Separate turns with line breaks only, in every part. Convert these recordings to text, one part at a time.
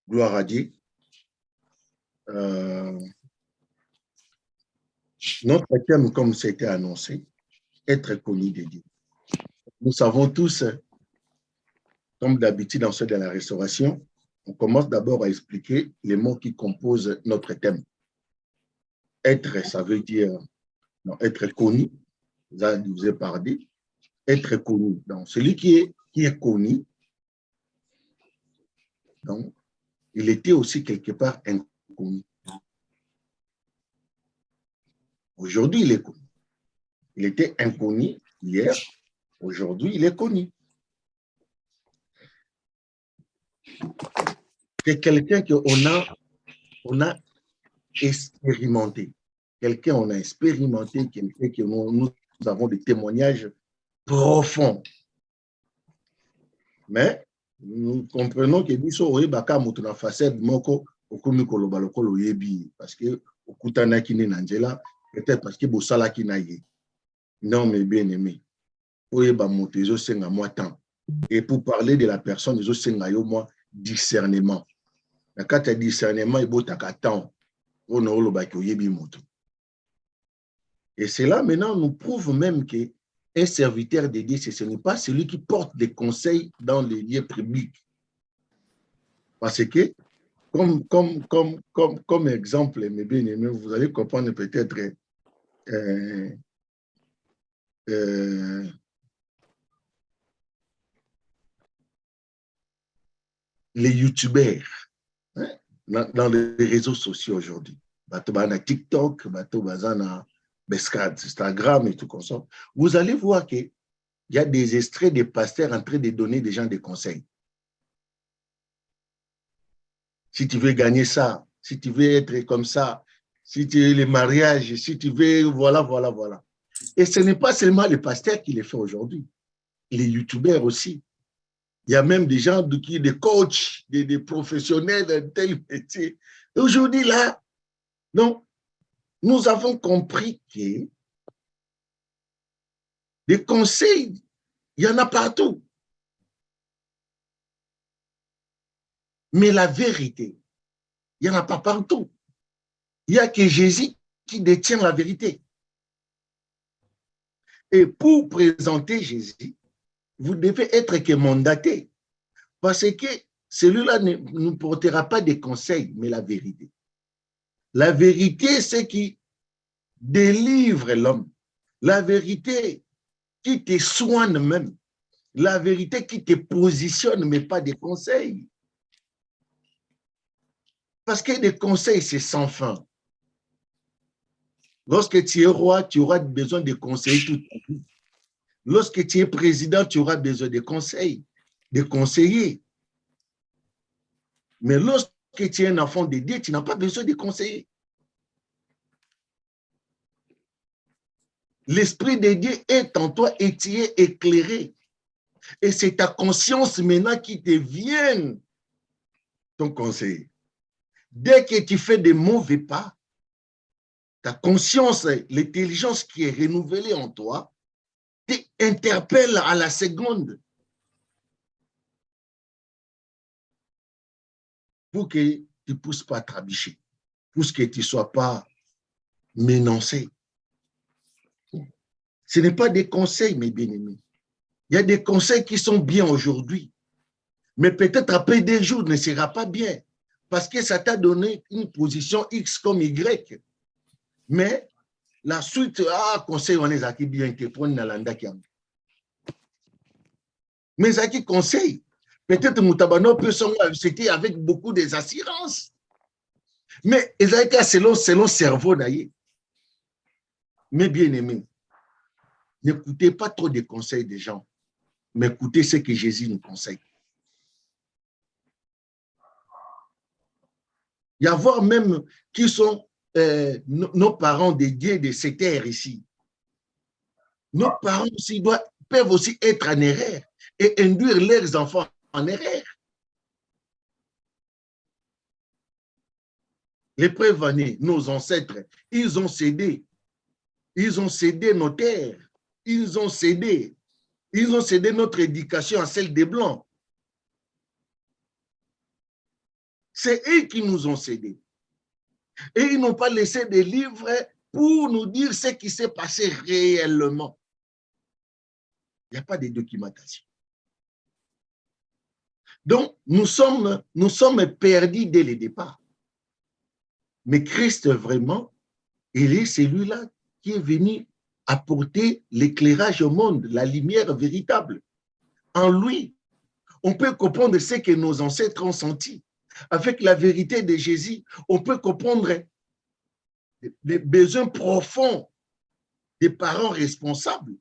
Gloire à Dieu. Notre thème, comme c'était annoncé, être connu de Dieu. Nous savons tous, comme d'habitude dans ceux de la restauration, on commence d'abord à expliquer les mots qui composent notre thème. Être, ça veut dire être connu, vous ai parlé, être connu. Donc, celui qui est connu, donc, il était aussi quelque part inconnu. Aujourd'hui, il est connu. Il était inconnu hier, aujourd'hui, il est connu. C'est quelqu'un qu'on a expérimenté. Quelqu'un qu'on a expérimenté, quelqu'un que nous avons des témoignages profonds. Mais nous comprenons que biso oyebaka moto na facette moko okomi koloba lokolo oyebi parce que okutanaki ne na nzela peut-être parce que bosalaki na ye. Non, mais bien aimé. Oyeba moto ezosenga moi temps. Et pour parler de la personne ezosenga yo moi discernement. Na kati ya discernement ebotaka temps. On a olobaki oyebi moto. Et cela maintenant nous prouve même que un serviteur de Dieu, ce n'est pas celui qui porte des conseils dans les lieux publics. Parce que, comme exemple, mes bien-aimés, vous allez comprendre peut-être les youtubeurs hein, dans les réseaux sociaux aujourd'hui. Bato na TikTok, bato na Instagram et tout comme ça. Vous allez voir qu'il y a des extraits des pasteurs en train de donner des gens des conseils. Si tu veux gagner ça, si tu veux être comme ça, si tu veux les mariages, si tu veux, voilà. Et ce n'est pas seulement les pasteurs qui le font aujourd'hui, les youtubeurs aussi. Il y a même des gens, des coachs, des professionnels d'un tel métier. Aujourd'hui, là, non, nous avons compris que des conseils, il y en a partout. Mais la vérité, il n'y en a pas partout. Il n'y a que Jésus qui détient la vérité. Et pour présenter Jésus, vous devez être que mandaté. Parce que celui-là ne nous portera pas des conseils, mais la vérité. La vérité, c'est qui délivre l'homme. La vérité qui te soigne même. La vérité qui te positionne, mais pas des conseils. Parce que des conseils, c'est sans fin. Lorsque tu es roi, tu auras besoin de conseils toute ta vie. Lorsque tu es président, tu auras besoin de conseils, de conseillers. Mais lorsque tu es un enfant de Dieu, tu n'as pas besoin de conseillers. L'Esprit de Dieu est en toi et tu es éclairé. Et c'est ta conscience maintenant qui devient ton conseiller. Dès que tu fais des mauvais pas, ta conscience, l'intelligence qui est renouvelée en toi, t'interpelle à la seconde pour que tu ne pousses pas à trabicher, pour que tu ne sois pas menacé. Ce n'est pas des conseils, mes bien-aimés. Il y a des conseils qui sont bien aujourd'hui, mais peut-être après des jours ne sera pas bien, parce que ça t'a donné une position X comme Y. Mais la suite, conseil, on est acquis bien, que pour Nalanda qui a. Mais ça qui conseille, peut-être Moutabano peut c'était avec beaucoup des assurances. Mais Ezaïka, selon cerveau d'ailleurs. Mais bien aimé, n'écoutez pas trop des conseils des gens, mais écoutez ce que Jésus nous conseille. Il y a voir même qui sont nos parents dédiés de ces terres ici. Nos parents aussi peuvent aussi être en erreur et induire leurs enfants en erreur. Les prévenus, nos ancêtres, ils ont cédé. Ils ont cédé nos terres. Ils ont cédé notre éducation à celle des Blancs. C'est eux qui nous ont cédé. Et ils n'ont pas laissé des livres pour nous dire ce qui s'est passé réellement. Il n'y a pas de documentation. Donc, nous sommes perdus dès le départ. Mais Christ, vraiment, il est celui-là qui est venu apporter l'éclairage au monde, la lumière véritable. En lui, on peut comprendre ce que nos ancêtres ont senti. Avec la vérité de Jésus, on peut comprendre les besoins profonds des parents responsables.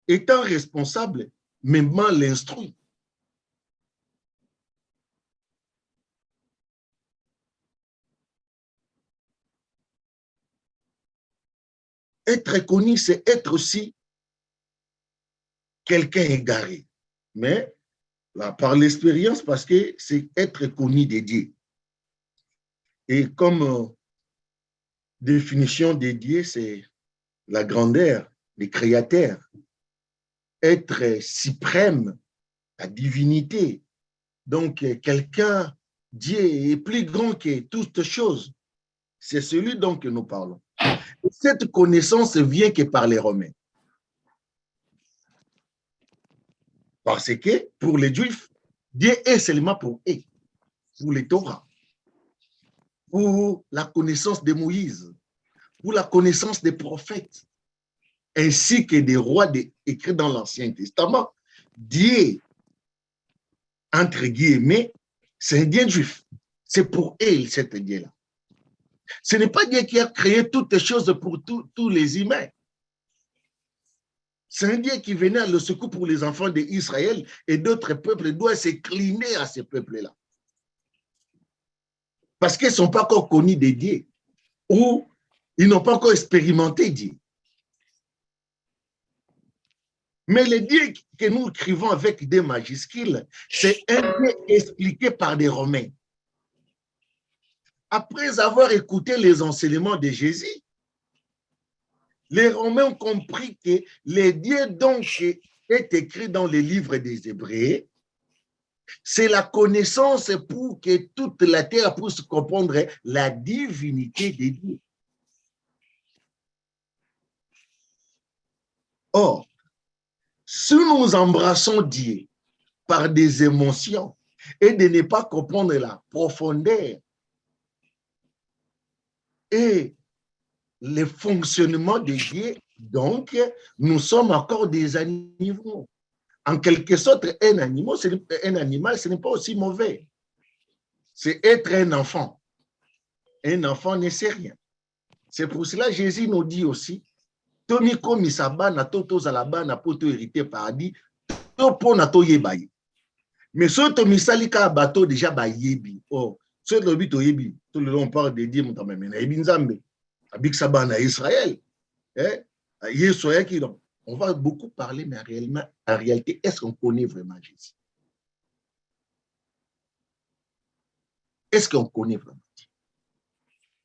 Étant responsable, même l'instruit. Être connu, c'est être aussi quelqu'un égaré. Mais là, par l'expérience, parce que c'est être connu de Dieu. Et comme définition de Dieu, c'est la grandeur des créateurs. Être suprême, la divinité. Donc, quelqu'un, Dieu est plus grand que toutes choses. C'est celui dont que nous parlons. Cette connaissance vient que par les Romains. Parce que pour les Juifs, Dieu est seulement pour eux, pour les Torah, pour la connaissance de Moïse, pour la connaissance des prophètes, ainsi que des rois écrits dans l'Ancien Testament. Dieu, entre guillemets, c'est un Dieu juif. C'est pour eux, cet Dieu-là. Ce n'est pas Dieu qui a créé toutes les choses pour tous les humains. C'est un Dieu qui venait à le secours pour les enfants d'Israël et d'autres peuples doivent s'incliner à ces peuples-là. Parce qu'ils ne sont pas encore connus de Dieu ou ils n'ont pas encore expérimenté Dieu. Mais le Dieu que nous écrivons avec des majuscules, c'est un Dieu expliqué par des Romains. Après avoir écouté les enseignements de Jésus, les Romains ont compris que le Dieu donc est écrit dans les livres des Hébreux, c'est la connaissance pour que toute la terre puisse comprendre la divinité de Dieu. Or, si nous embrassons Dieu par des émotions et de ne pas comprendre la profondeur et le fonctionnement de Dieu, donc nous sommes encore des animaux. En quelque sorte, un animal, ce n'est pas aussi mauvais. C'est être un enfant. Un enfant ne sait rien. C'est pour cela que Jésus nous dit aussi, Tomi komi sabana toto zalabana poto hérité paradis, to pona to yebaye. Mais ce Tomi salika bateau déjà ba yebi. Oh, ce lobi to yebi. Tout le long on parle de Dieu, mais yebi nzambe. Abik sabana Israël. On va beaucoup parler, mais en réalité, est-ce qu'on connaît vraiment Jésus? Est-ce qu'on connaît vraiment Dieu?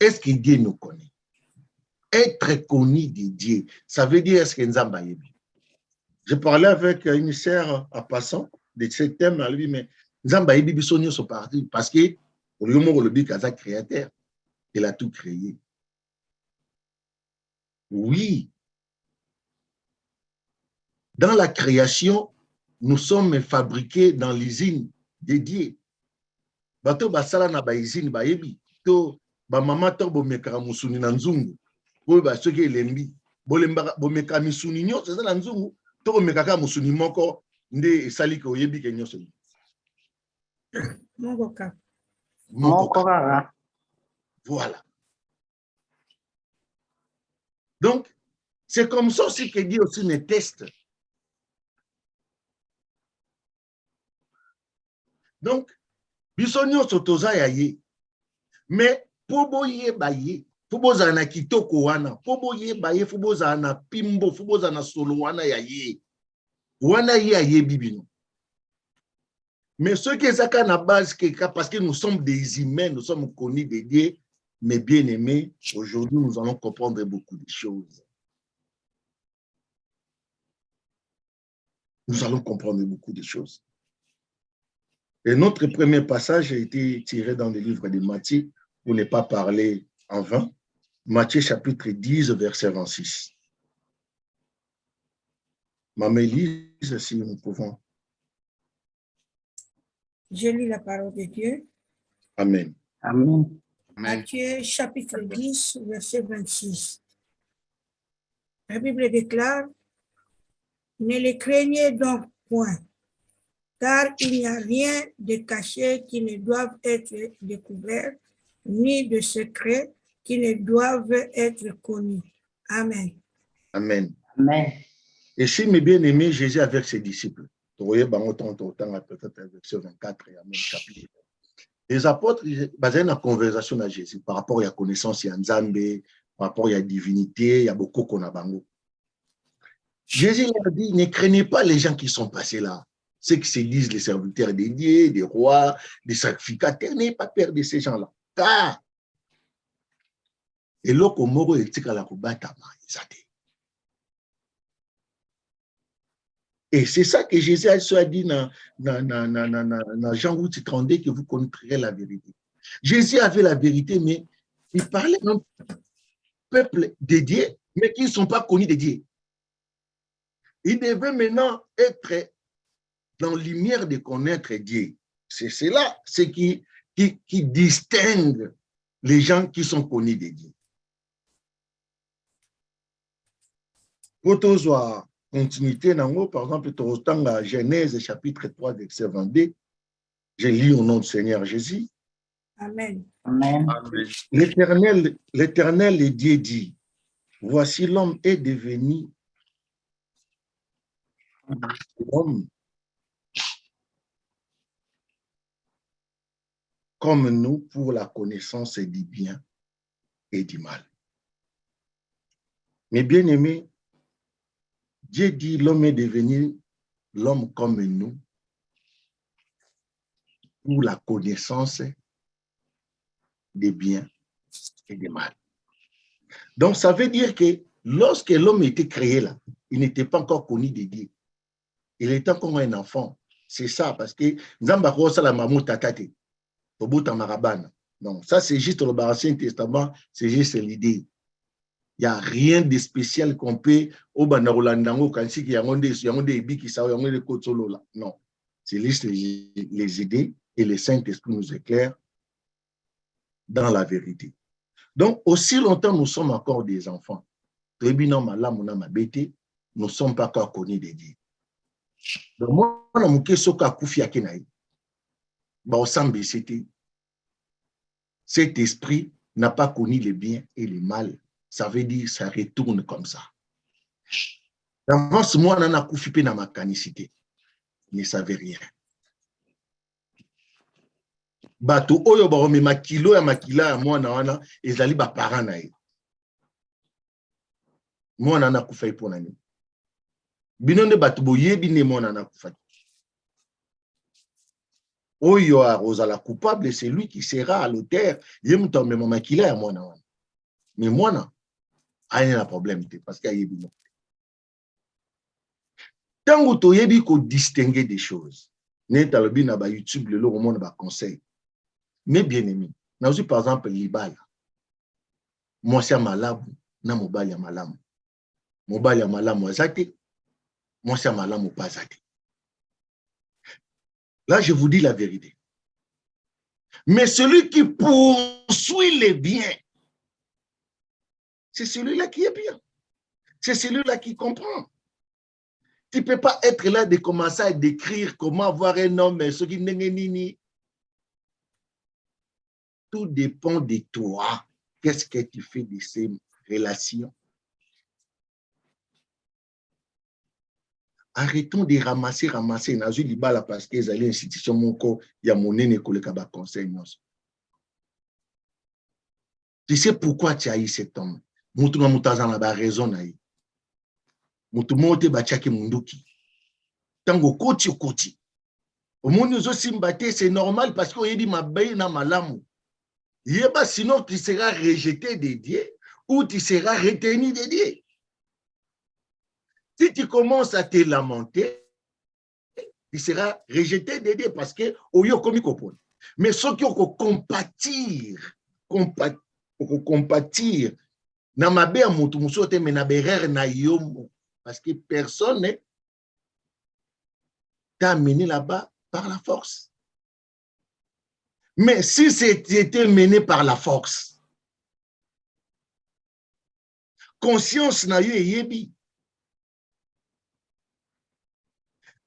Est-ce que Dieu nous connaît? Être connu de Dieu, ça veut dire est-ce que Nzamba yebi? Je parlais avec une sœur en passant de ce thème, elle lui dit, mais Nzamba yebi bisonio sont partis parce que le dit qu'il créateur, il a tout créé. Oui. Dans la création, nous sommes fabriqués dans l'usine de Dieu. Bato basala na ba usine ba yebi to ba mama to bo mekara musuni na nzungu. Bo ba soki elembi bo mekara misuni nyonso za na nzungu to bo mekaka musuni moko nde esali ko yebi ke nyonso. Moko kaka. Voilà. Donc, c'est comme ça aussi que Dieu aussi me teste. Donc, biso nyonso toza ya ye. Mais po boyeba ye, po bozala na kitoko wana, po boyeba ye, po bozala na pimbo, po bozala na solo wana ya ye. Wana ye ayebi bino. Mais ce qui est ça na base, parce que nous sommes des humains, nous sommes connus de Dieu, mais bien aimés, aujourd'hui nous allons comprendre beaucoup de choses. Nous allons comprendre beaucoup de choses. Et notre premier passage a été tiré dans le livre de Matthieu, pour ne pas parler en vain. Matthieu chapitre 10, verset 26. Maman, lise si nous pouvons.
Je lis la parole de Dieu.
Amen.
Amen.
Matthieu chapitre 10, verset 26. La Bible déclare, ne les craignez donc point, car il n'y a rien de caché qui ne doive être découvert, ni de secret qui ne doivent être connus. Amen.
Amen.
Amen.
Et si mes bien-aimés, Jésus avec ses disciples, vous voyez, peut-être verset 24 et Amen, chapitre. Les apôtres, basés dans la conversation à Jésus par rapport à la connaissance, il y a Nzambe, par rapport à la divinité, il y a beaucoup qu'on a bango. Jésus leur dit, ne craignez pas les gens qui sont passés là. Ceux qui se disent les serviteurs dédiés, des rois, des sacrificateurs, n'ayez pas peur de ces gens-là. Car, et l'autre moro est la et c'est ça que Jésus a dit dans Jean 8, 32, que vous connaîtrez la vérité. Jésus avait la vérité, mais il parlait d'un peuple dédié, mais qui ne sont pas connus de Dieu. Il devait maintenant être dans la lumière de connaître Dieu. C'est cela, ce qui distingue les gens qui sont connus de Dieu. Pour continuité, par exemple, dans Genèse chapitre 3, verset 22, j'ai lu au nom du Seigneur Jésus.
Amen.
Amen.
L'Éternel, le Dieu dit, voici l'homme est devenu homme comme nous pour la connaissance du bien et du mal. Mais bien aimé, Dieu dit l'homme est devenu l'homme comme nous pour la connaissance des biens et des mal. Donc, ça veut dire que lorsque l'homme était créé là, il n'était pas encore connu de Dieu. Il était encore un enfant. C'est ça, parce que donc, ça, c'est juste l'Ancien Testament, c'est juste l'idée. Il n'y a rien de spécial qu'on peut. Non, c'est juste les idées et le Saint-Esprit nous éclaire dans la vérité. Donc, aussi longtemps nous sommes encore des enfants, nous ne sommes pas encore connus de Dieu. Donc, moi, cet esprit n'a pas connu le bien et le mal. Ça veut dire ça retourne comme ça. D'avance, moi, on a coupé dans ma canicité. Il ne savait rien. Bato oyo ba me makilo ya makila ya mwana wana ezali ba parents na ye. Mwana na kufa ipona ni. Bino nde bato boyebi ne mwana na kufa. Oyo a la coupable, c'est lui qui sera à l'auteur. Yemuta me makila ya mwana wana. Mais mwana a un problème parce qu'il y a yebi. Tango to yebi ko distinguer des choses. Ne talobi na ba YouTube le lo monde ba conseil. Mais bien aimé, nous par exemple libala. Moi c'est malamu na mobali ya malamu. Mobali ya malamu azate. Moi c'est malamu pas azate. Là je vous dis la vérité. Mais celui qui poursuit les biens, c'est celui-là qui est bien. C'est celui-là qui comprend. Tu ne peux pas être là de commencer à décrire comment avoir un homme, ce qui n'est ni. Tout dépend de toi. Qu'est-ce que tu fais de ces relations? Arrêtons de ramasser. Nazu libala parce que les institutions moko ya monene koleka conseil. Tu sais pourquoi tu as eu cet homme? Mutu na mutazana ba raison na yi. Mutu mote ba chaki munduki. Tango koti. Au monde nous aussi mbaté, c'est normal parce qu'on dit ma baye na malamu. Yeba sinon tu seras rejeté de Dieu ou tu seras retenu de Dieu. Si tu commences à te lamenter, il sera rejeté des dieux parce que oyo komi kopona. Mais ceux qui ont compatir na mabe ya mutu musote mais na berere na yomo parce que personne t'a amené là-bas par la force. Mais si c'était mené par la force, conscience na yo yebi.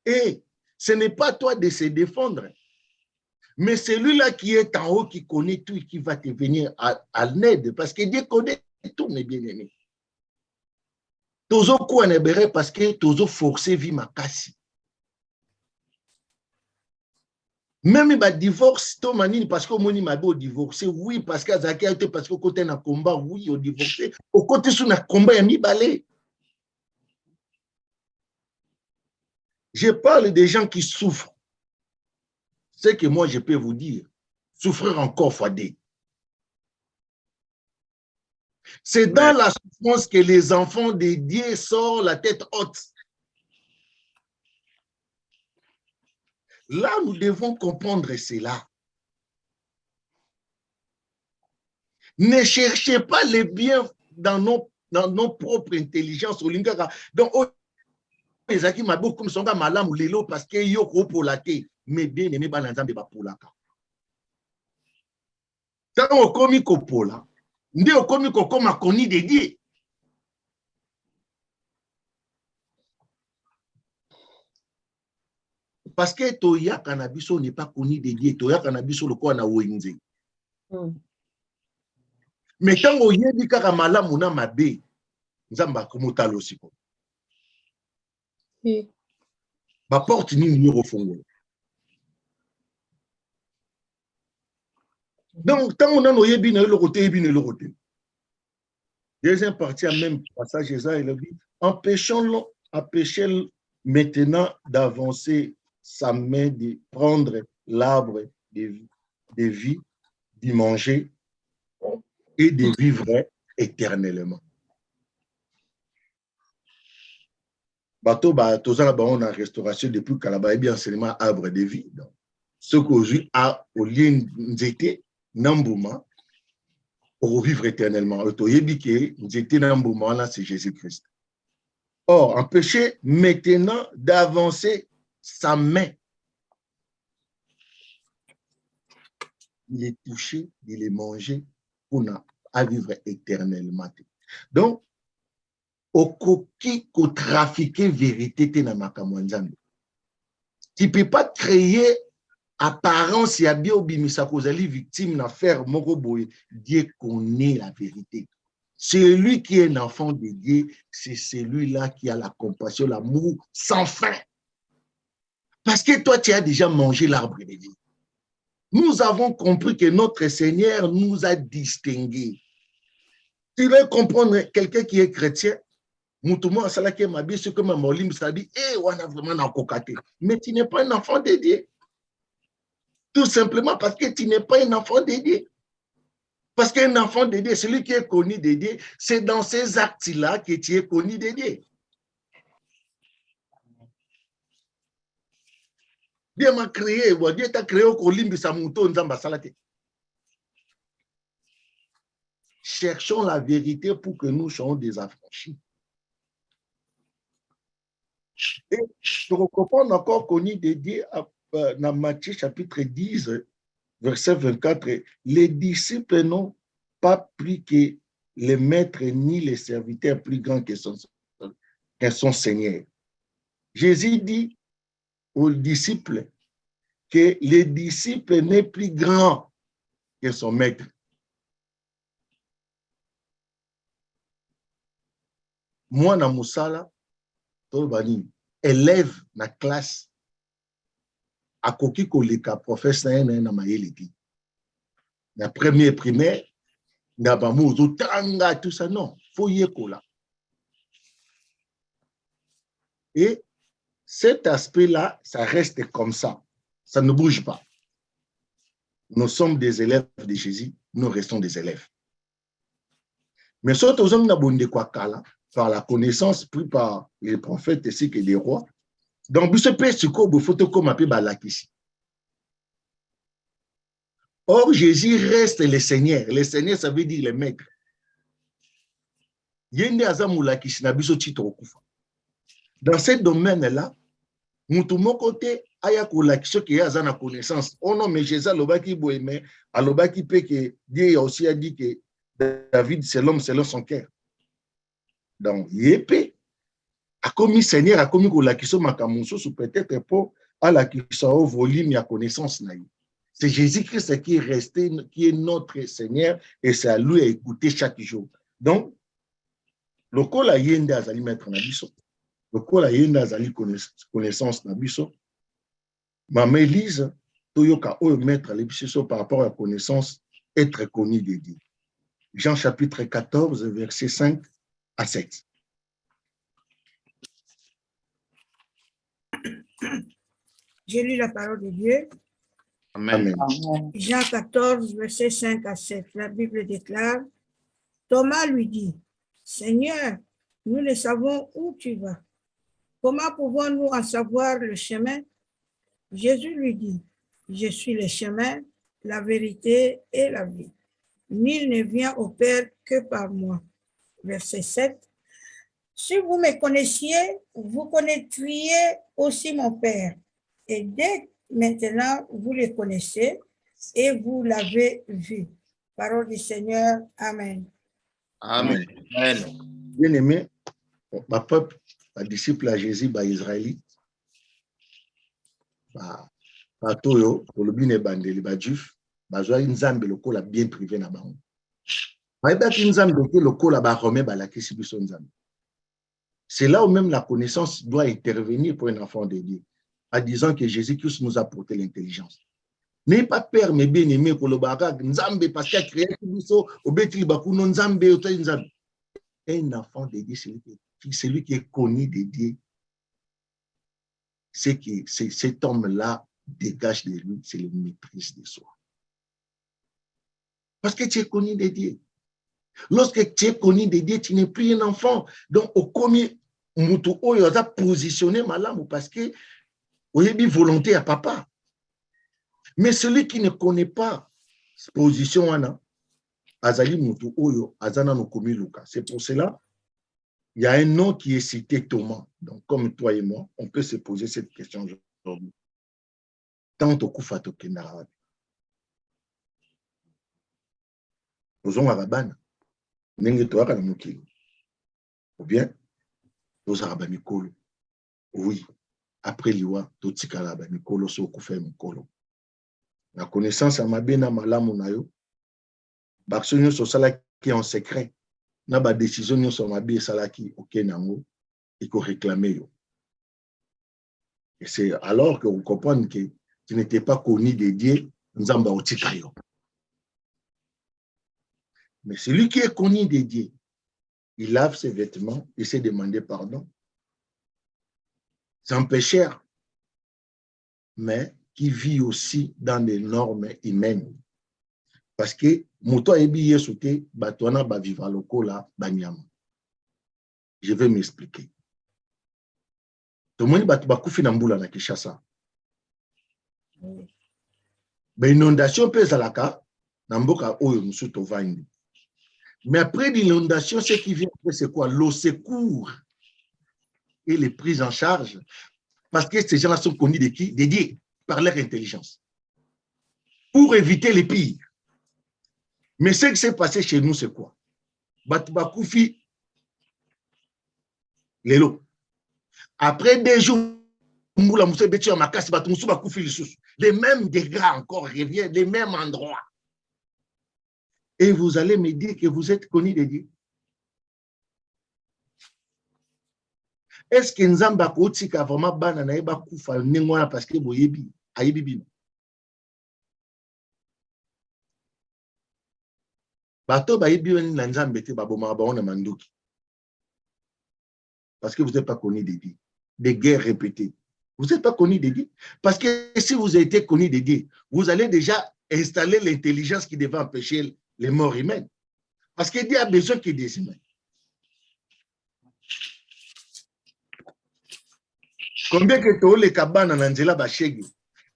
Et ce n'est pas toi de se défendre, mais celui-là qui est en haut, qui connaît tout et qui va te venir à l'aide, parce que Dieu connaît tout, mes bien-aimés. Tozo quoi nebere parce que tozo forcé vie ma kasi. Même ba divorce, to manini parce que moni ma beau divorcé, oui, parce que Zaki a été parce que côté na combat, oui, au divorcé, au côté sous na combat ya mi balé. Je parle des gens qui souffrent. Ce que moi je peux vous dire, souffrir encore fois deux. C'est dans la souffrance que les enfants de Dieu sortent la tête haute. Là, nous devons comprendre cela. Ne cherchez pas le bien dans nos propres intelligences. Donc, les aki mabo comme songa malam ou lelo parce que yo ko pour la té mais bien aimé ba nzambe ba polaka. Tant okomi ko pola, nde okomi ko koma koni de Dieu. Parce que toya kanabiso n'est pas connu de Dieu, toya kanabiso le ko na wenze. Mais tant oyebi kaka malamu na mabe, nzamba komutalo siko. Ma porte ni numéro fongo. Donc, tant on a nos yébines le côté, yébine le côté. Deuxième partie, même passage, il a dit empêchons maintenant d'avancer sa main, de prendre l'arbre de vie, d'y manger et de vivre éternellement. Bateau, on a restauration depuis Kalaba, et bien seulement arbre de vie. Donc, ce qu'aujourd'hui a au lien d'été, Nambouma, pour vivre éternellement. C'est Jésus-Christ. Or, empêcher maintenant d'avancer sa main. Il est touché, il est mangé pour vivre éternellement. Donc, okoki ko trafiquer vérité te na makambo nzambe. Tu peux pas créer apparence ya bio bimisa kozali victime na faire moko boye. Dieu connaît la vérité. Celui qui est un enfant de Dieu, c'est celui-là qui a la compassion, l'amour sans fin. Parce que toi, tu as déjà mangé l'arbre de vie. Nous avons compris que notre Seigneur nous a distingués. Tu veux comprendre quelqu'un qui est chrétien? Mais tu n'es pas un enfant de Dieu. Tout simplement parce que tu n'es pas un enfant de Dieu. Parce qu'un enfant de Dieu, celui qui est connu de Dieu, c'est dans ces actes-là que tu es connu de Dieu. Dieu m'a créé, Dieu t'a créé au Kolimbi Samuto Nzamba Salate. Cherchons la vérité pour que nous soyons des affranchis. Et je recommande encore connu de Dieu dans Matthieu chapitre 10, verset 24. Les disciples n'ont pas plus que les maîtres ni les serviteurs plus grands que son Seigneur. Jésus dit aux disciples que les disciples n'est plus grand que son maître. Moi, dans Moussala, élève na classe à koki koleka professeur na mayeleki. La première primaire, na bamuzo tanga tout ça non, faut y écola. Et cet aspect-là, ça reste comme ça. Ça ne bouge pas. Nous sommes des élèves de Jésus, nous restons des élèves. Mais surtout, nous avons par la connaissance, plus par les prophètes ainsi que les rois, Donc, ce peut être photo comme appelé Balakisi. Or, Jésus reste le Seigneur. Le Seigneur, ça veut dire le maître. Dans ce domaine-là, nous tout côté, aya kolakisho qui a la connaissance. Oh non, mais Jésus alobaki boémé, alobaki pe que Dieu aussi a dit que David c'est l'homme selon son cœur. Donc, yépé a commis Seigneur a commis kolakisho makamuso sous peut-être pour à la kisho au volume ya connaissance na. C'est Jésus-Christ qui est resté, qui est notre Seigneur, et c'est à lui à écouter chaque jour. Donc, le col a yenda azali mettre na biso. Le col a yenda azali connaissance na biso. Maman Élise, toyoka o mettre les biso par rapport à la connaissance, être connu de Dieu. Jean chapitre 14, versets 5 à 7.
J'ai lu la parole de Dieu.
Amen.
Amen.
Jean 14, versets 5 à 7. La Bible déclare, Thomas lui dit, Seigneur, nous ne savons où tu vas. Comment pouvons-nous en savoir le chemin? Jésus lui dit, je suis le chemin, la vérité et la vie. Nul ne vient au Père que par moi. Verset 7. Si vous me connaissiez, vous connaîtriez aussi mon Père. Et dès maintenant, vous le connaissez et vous l'avez vu. Parole du Seigneur. Amen.
Amen. Amen.
Bien aimé, ma peuple, ma disciple à Jésus, ma Israélite, ma toyo, pour le bien bandeli, ma juif, ma joie une zambe le col a bien privé na bango. Ma eba une zambe le col a ba romain ba la kesi biso nzambe. C'est là où même la connaissance doit intervenir pour un enfant de Dieu, en disant que Jésus-Christ nous a apporté l'intelligence. N'ayez pas peur, mes bien-aimés, pour le barak, nzambe, parce qu'il a créé biso, au bétil bakuno nzambe, au tay nzambe. Un enfant de Dieu, c'est lui qui est connu de Dieu. C'est que cet homme-là dégage de lui, c'est le maîtrise de soi. Parce que tu es connu de Dieu. Lorsque tu es connu de Dieu, tu n'es plus un enfant. Donc, au commis, mutu oyo a positionné malamu parce que il y a une volonté à papa. Mais celui qui ne connaît pas cette position, azali mutu oyo azana no komi luka. C'est pour cela il y a un nom qui est cité Thomas. Donc, comme toi et moi, on peut se poser cette question aujourd'hui. Tant au kufa to kendara. Nous avons Arabana. Nenge to aka na mukilo. Ou bien, nous avons Mikolo. Oui. Après liwa, to tikala ba Mikolo so kufa Mikolo. La connaissance à ma bena malamu na yo. Baksonyo so sala qui est en secret. Na ba décision nyo so mabi salaki ok nango il faut réclamer yo. Et c'est alors que vous comprenez que tu n'étais pas connu de Dieu nzamba otika yo. Mais celui qui est connu de Dieu, il lave ses vêtements et s'est demandé pardon. C'est un pécheur, mais qui vit aussi dans des normes humaines. Parce que moto ebi yesoute batwana ba vivre lokola banyama. Je vais m'expliquer. Tout le monde bat bakufi na mbula na Kinshasa. Ba inondation pe zalaka na mboka oyo musu tovandi. Mais après l'inondation, ce qui vient après, c'est quoi? Le secours et les prises en charge. Parce que ces gens-là sont connus de qui? Dédiés par leur intelligence. Pour éviter les pires. Mais ce qui s'est passé chez nous, c'est quoi? Batubakoufi, Lélo. Après des jours, les mêmes dégâts encore reviennent, les mêmes endroits. Et vous allez me dire que vous êtes connu de Dieu. Est-ce que Nzamba Kotika vraiment banana eba kufa nengwana parce que boyebi ayebi? Bato bayebi na Nzambe te baboma ba on manduki. Parce que vous n'êtes pas connu de Dieu. Des guerres répétées. Vous n'êtes pas connu de Dieu. Parce que si vous avez été connu de Dieu, vous allez déjà installer l'intelligence qui devait empêcher les morts humaines. Parce que Dieu a besoin qu'il y ait des humains. Combien que tu as les cabanes en Angela Bachege?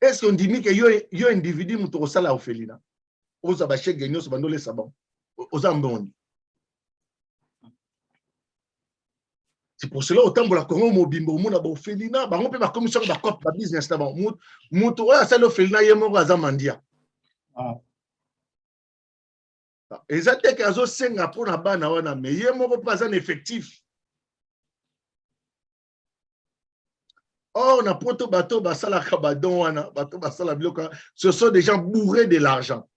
Est-ce qu'on dit que yo individu muto sala ofelina? Oza Bachege nyo se bandole sabon. Oza mbondi. C'est pour cela autant la Congo mobimbo mona ba ofelina, ba on peut ba commission ba cop ba business là muto oya sala ofelina yemo aza mandia. Exactement que azo senga pour na bana wana mais yemo pas un effectif. Oh, on a poto bateau, basala kabadon, wana, bateau, basala bloka. Ce sont des gens bourrés de l'argent.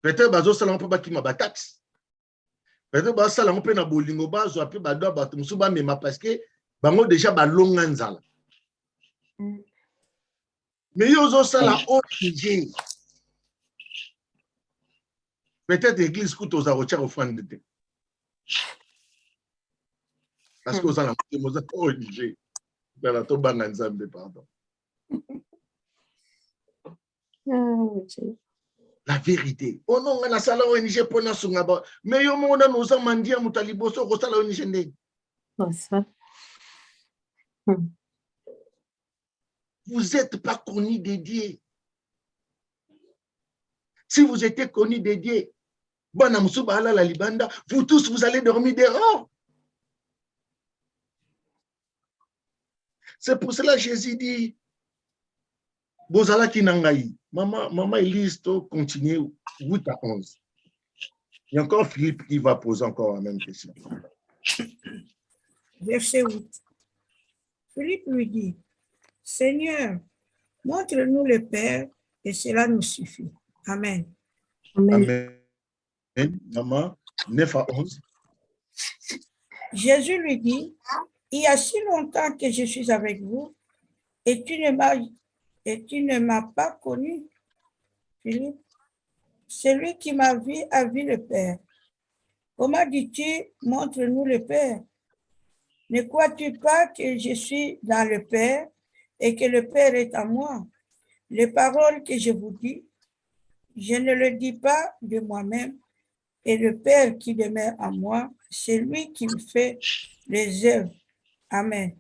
Peut-être bazo sala on peut pas qui ma taxe. Peut-être basala on peut na bolingo bazo après badwa bateau musuba mema parce que bango déjà ba longanzala. Mais yo zo sala ONG. Peut-être l'église coûte aux arochers offrande de. Parce que vous avez ONG. Pardon. La vérité. Oh non, on a ça la ONG pour nous sunga. Mais yo mo na nous mandia mutaliboso ko sala ONG ndé. Vous n'êtes pas connus des dieux. Si vous étiez connus des dieux, bon amsuba ala la libanda, vous tous vous allez dormir dehors. C'est pour cela que Jésus dit, Bozala Kinangaï, maman Elise, continue 8 à 11. Il y a encore Philippe qui va poser encore la même question.
Verset 8. Philippe lui dit, Seigneur, montre-nous le Père et cela nous suffit. Amen.
Amen. Maman, 9 à 11.
Jésus lui dit, il y a si longtemps que je suis avec vous et tu ne m'as pas connu, Philippe. Celui qui m'a vu a vu le Père. Comment dis-tu, montre-nous le Père? Ne crois-tu pas que je suis dans le Père et que le Père est en moi? Les paroles que je vous dis, je ne le dis pas de moi-même, et le Père qui demeure en moi, c'est lui qui me fait les œuvres. Amen.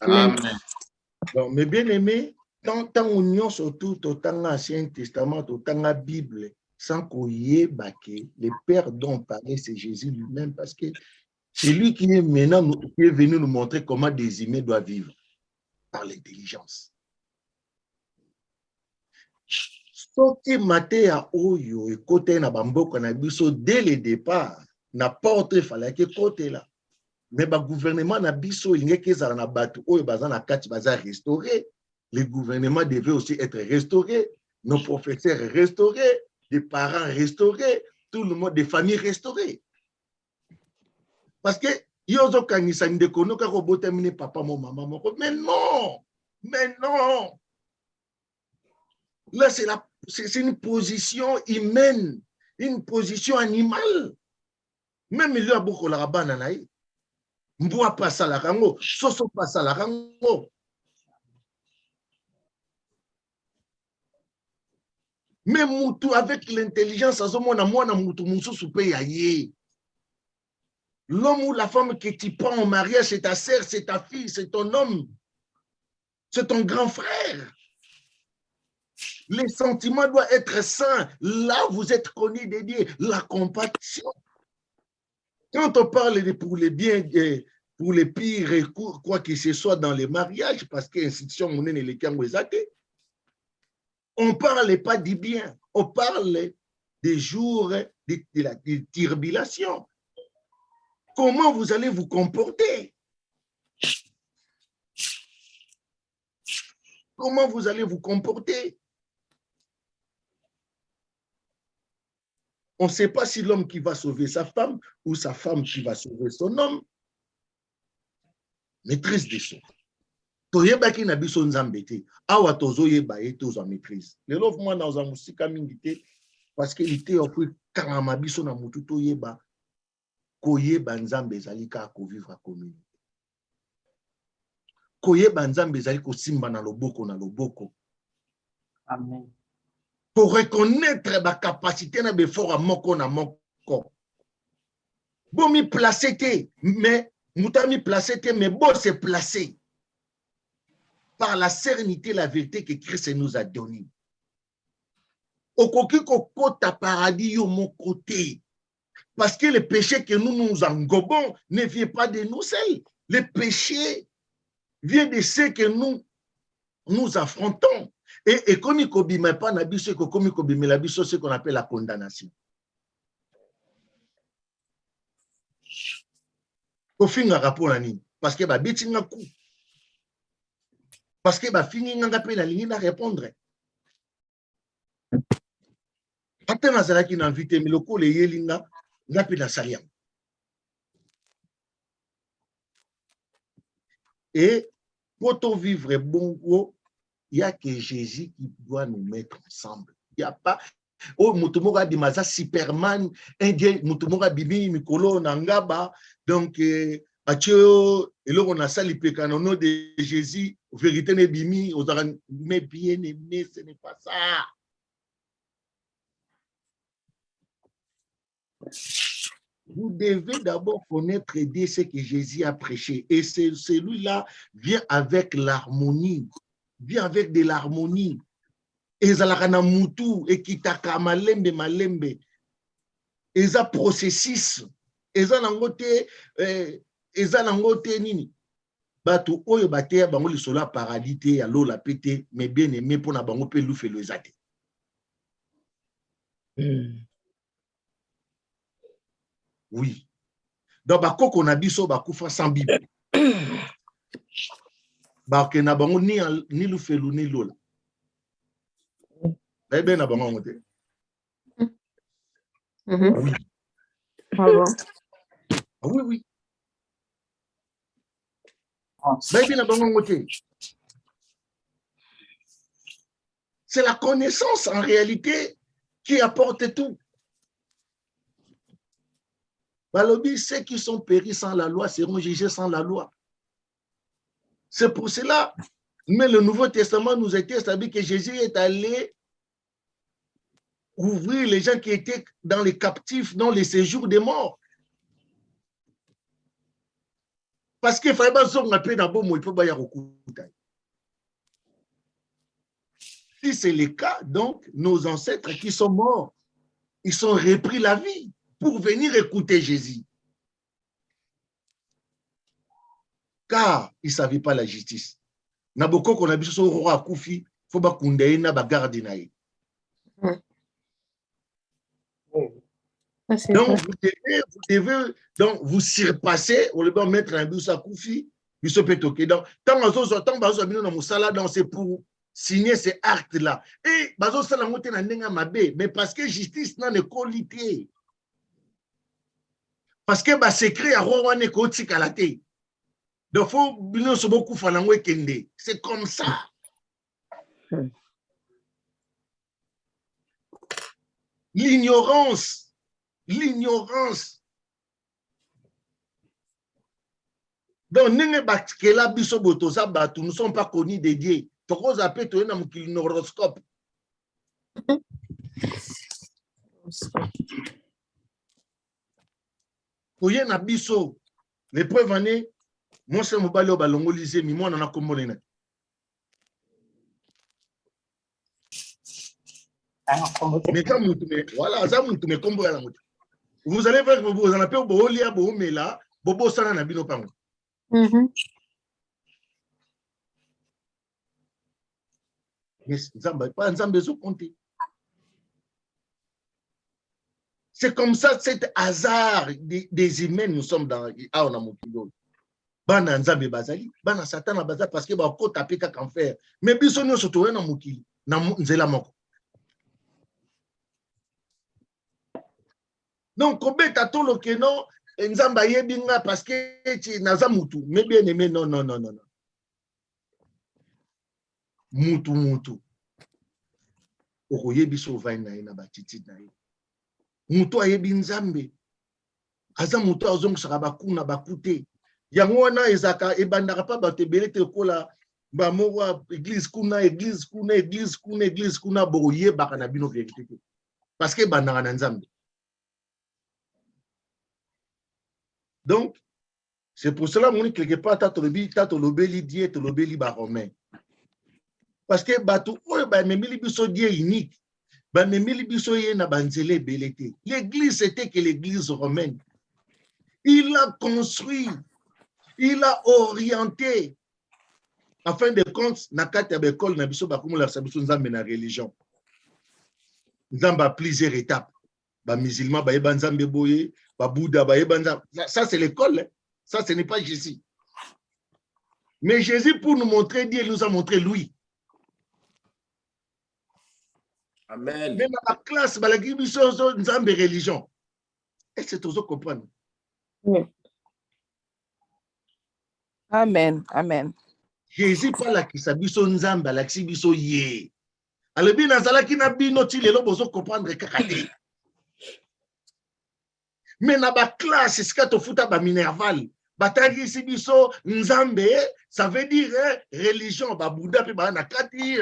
Amen.
Donc, mes bien-aimés, tant union surtout au temps Ancien Testament, au temps la Bible, sans qu'on y ait baqué, le Père dont parlait, c'est Jésus lui-même, parce que c'est lui qui est maintenant qui est venu nous montrer comment des humains doivent vivre par l'intelligence. Soki maté à Oyo et côté na bamboko na biso dès le départ, na porte fallait que côté là. Mais le gouvernement na biso il n'y a na batu oyo baza na kati baza restauré. Le gouvernement devait aussi être restauré, nos professeurs restaurés, des parents restaurés, tout le monde, des familles restaurées. Parce que yozo kanisa ndekono ka robota mine papa mon maman mon. Mais non. Mais non. Là c'est une position humaine, une position animale. Même il y a beaucoup de rabana naï. Mboa pas à la rango, soso pas à la rango. Même Moutou avec l'intelligence, à ce moment moi na Moutou Moussou soupe yaye. L'homme ou la femme que tu prends en mariage, c'est ta sœur, c'est ta fille, c'est ton homme, c'est ton grand frère. Les sentiments doivent être sains. Là, vous êtes connus de Dieu. La compassion. Quand on parle pour les biens, pour les pires, quoi que ce soit dans les mariages, parce que l'institution monnaie les on ne parle pas du bien. On parle des jours de la tribulation. Comment vous allez vous comporter? Comment vous allez vous comporter? On ne sait pas si l'homme qui va sauver sa femme ou sa femme qui va sauver son homme. Maîtrise des choses. Toyeba ki na biso nzambe te. Awa tozoyeba ye tozo maîtrise. Lelo moi na za musika mingi te parce que ité ofri kangama biso na mutu toyeba koyeba nzambe ezali ka ko vivre à communauté. Koyeba nzambe ezali ko simba na loboko na loboko.
Amen.
Pour reconnaître la capacité na befort à moko na moko. Bon mi placé te mais Moutami placé, mais bon, c'est placé par la sérénité, la vérité que Christ nous a donnée. Okoki kokota paradis yo mon côté. Parce que le péché que nous engobons ne vient pas de nous seuls. Le péché vient de ce que nous affrontons. Et comme il ne pas nabiso, comme il la biso, ce qu'on appelle la condamnation. Au fin, rapport à nous. Parce que bah biti nga coup. Parce que bah fini nga pe la ligne à répondre. Après nazala qui n'invite mais le coup les yelinga nga pe la salia. Et pour vivre bon, il n'y a que Jésus qui doit nous mettre ensemble. Il n'y a pas. Oh, Mutumora Dimaza, Superman, Indien, Mutumora Bibi, Mikolo, Nangaba. Donc, Mathieu, et là, on a ça, au nom de Jésus, vérité n'est bimi, mais bien aimé, ce n'est pas ça. Vous devez d'abord connaître et dire ce que Jésus a prêché. Et celui-là vient avec l'harmonie. Vient avec de l'harmonie. Ezalakana mutu, ekitaka malembe malembe. Eza processus. Eza nangote nini. Batu oyo bateya bango lisola paradis te ya lola pete, mais bien aimé pour na bango pe lufelo ezate. Oui. Donc, bakoko na biso bakufa sans Bible. Baké na bango ni lufelo ni lola. Eh bien, na bango ngote. Oui.
Ah bon?
Oui, oui. Eh bien, na bango ngote. C'est la connaissance en réalité qui apporte tout. Balobi, ceux qui sont péris sans la loi seront jugés sans la loi. C'est pour cela, mais le Nouveau Testament nous a été établi que Jésus est allé ouvrir les gens qui étaient dans les captifs, dans les séjours des morts. Parce que si c'est le cas, donc nos ancêtres qui sont morts, ils sont repris la vie pour venir écouter Jésus. Car ils ne savaient pas la justice. Naboko qu'on a vu sur le roi Koufi, il faut pas qu'on ait une garde. Donc, vous devez donc, vous surpasser, au lieu de mettre un bus à Koufi, il se peut toquer. Donc, tant que c'est pour signer ces actes-là. Et, mais parce que justice n'a pas qualité. Parce que le secret à Rowan est côté Kalate. Donc, il faut beaucoup faire l'anglais kende. C'est comme ça. L'ignorance. L'ignorance. Donc, nous ne sommes pas connus des dieux. Pourquoi appelle toi un horoscope? Koye na biso, l'épreuve année, moi c'est mon balio balongo lisé, mais moi on en a comme on. Mais quand voilà, ça vous me combo la moto. Vous allez voir que vous en appelez au bolia, boumela, bobo sana na bino pango. Mais Zamba, pas Zamba zo compter. C'est comme ça, cet hasard des humains, nous sommes dans Aonamokilo. Bana Nzambe Bazali, Bana Satan Bazali, parce que ba ko taper qu'en faire. Mais biso nous surtout na mokili, na nzela moko. Donc, kobeta to lo ke non, Nzamba yebinga parce que tu naza mutu. Mais bien aimé, non. Mutu. Okoye biso vai na ina batiti na ina. Mutu ayebi Nzambe. Aza mutu azongisa bakuna bakute. Yango wana ezaka ebandaka pa batebele te kola ba mowa église kuna boye baka na bino vérité. Parce que bandaka na Nzambe. Donc C'est pour cela que quelque part, tatolobeli die, tolobeli ba romain. Parce que bato, memeli biso die unique. Memeli biso ye na banzele belete. L'église, c'était que l'église romaine. Il a construit, il a orienté. En fin de compte, na kati ya bekol na biso bakumula sa biso nzambe na religion. Nzambe a plusieurs étapes. Ba musulman ba yeba nzambe boye, ba Bouddha ba yeba nzambe. Ça c'est l'école, hein? Ça ce n'est pas Jésus. Mais Jésus pour nous montrer Dieu, il nous a montré lui.
Amen.
Même dans la classe, ba la biso nzambe religion. Est-ce que tu comprends?
Amen. Amen.
Jésus parle qui sa biso nzambe la ki biso ye. Alobi nazala ki na bino ti lelo bozo comprendre kakate. Mais na ba classe ska to futa ba minerval. Bataki si biso nzambe, ça veut dire religion ba Bouddha pe ba na kati.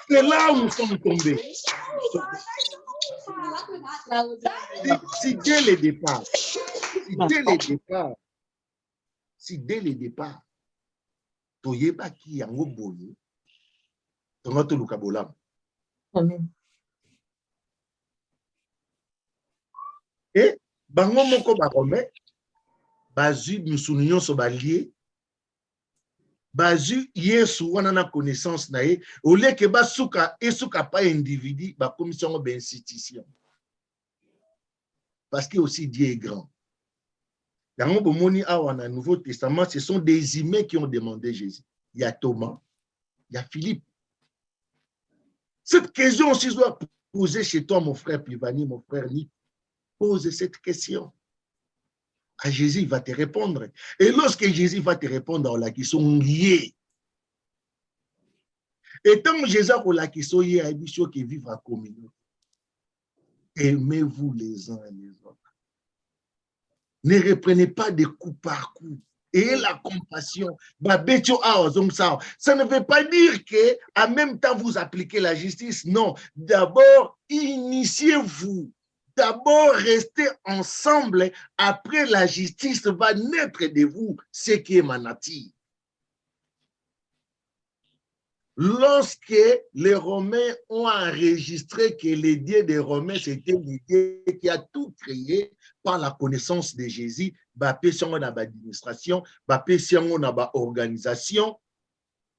C'est là où nous sommes tombés. Si dès le départ, si dès le départ, toyeba ki yango boye, tonga to luka bolam.
Amen.
Et bango moko ba Romain, bazu musunu nyonso ba lié, bazu Yesu wana na connaissance na ye, au lieu que basuka esuka pas individu, ba commission ba institution. Parce que aussi Dieu est grand. Dans le Nouveau Testament, ce sont des humains qui ont demandé Jésus. Il y a Thomas, il y a Philippe. Cette question aussi doit poser chez toi, mon frère Pivani, mon frère Nick. Pose cette question. À Jésus, il va te répondre. Et lorsque Jésus va te répondre, on l'a qui sont liés. Et tant que Jésus a la qui sont liés à des qui vivent en communauté. Aimez-vous les uns et les autres. Ne reprenez pas de coup par coup. Et la compassion. Ça ne veut pas dire que en même temps vous appliquez la justice. Non. D'abord, initiez-vous. D'abord, restez ensemble. Après, la justice va naître de vous, ce qui est ma nature. Lorsque les Romains ont enregistré que les dieux des Romains, c'était le Dieu qui a tout créé par la connaissance de Jésus, bapé si on a l'administration, bapé si on a l'organisation,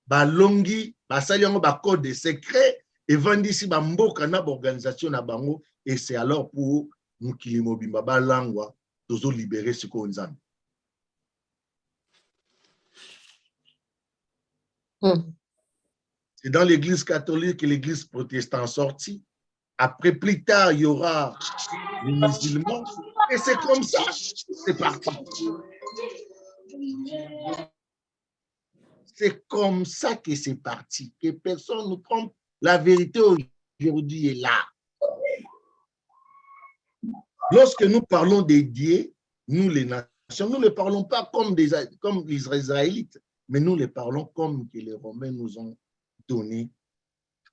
balongi, basaliango ba code de secret, et vendisi ba mboka na organisation na bango, et c'est alors pour mukili mobimba ba langwa, tozo libérer ce qu'on a. C'est dans l'église catholique et l'église protestante sortie. Après, plus tard, il y aura les musulmans. Et c'est comme ça. C'est parti. C'est comme ça que c'est parti. Que personne ne nous trompe. La vérité aujourd'hui est là. Lorsque nous parlons des dieux, nous les nations, nous ne parlons pas comme les Israélites, mais nous les parlons comme que les Romains nous ont donné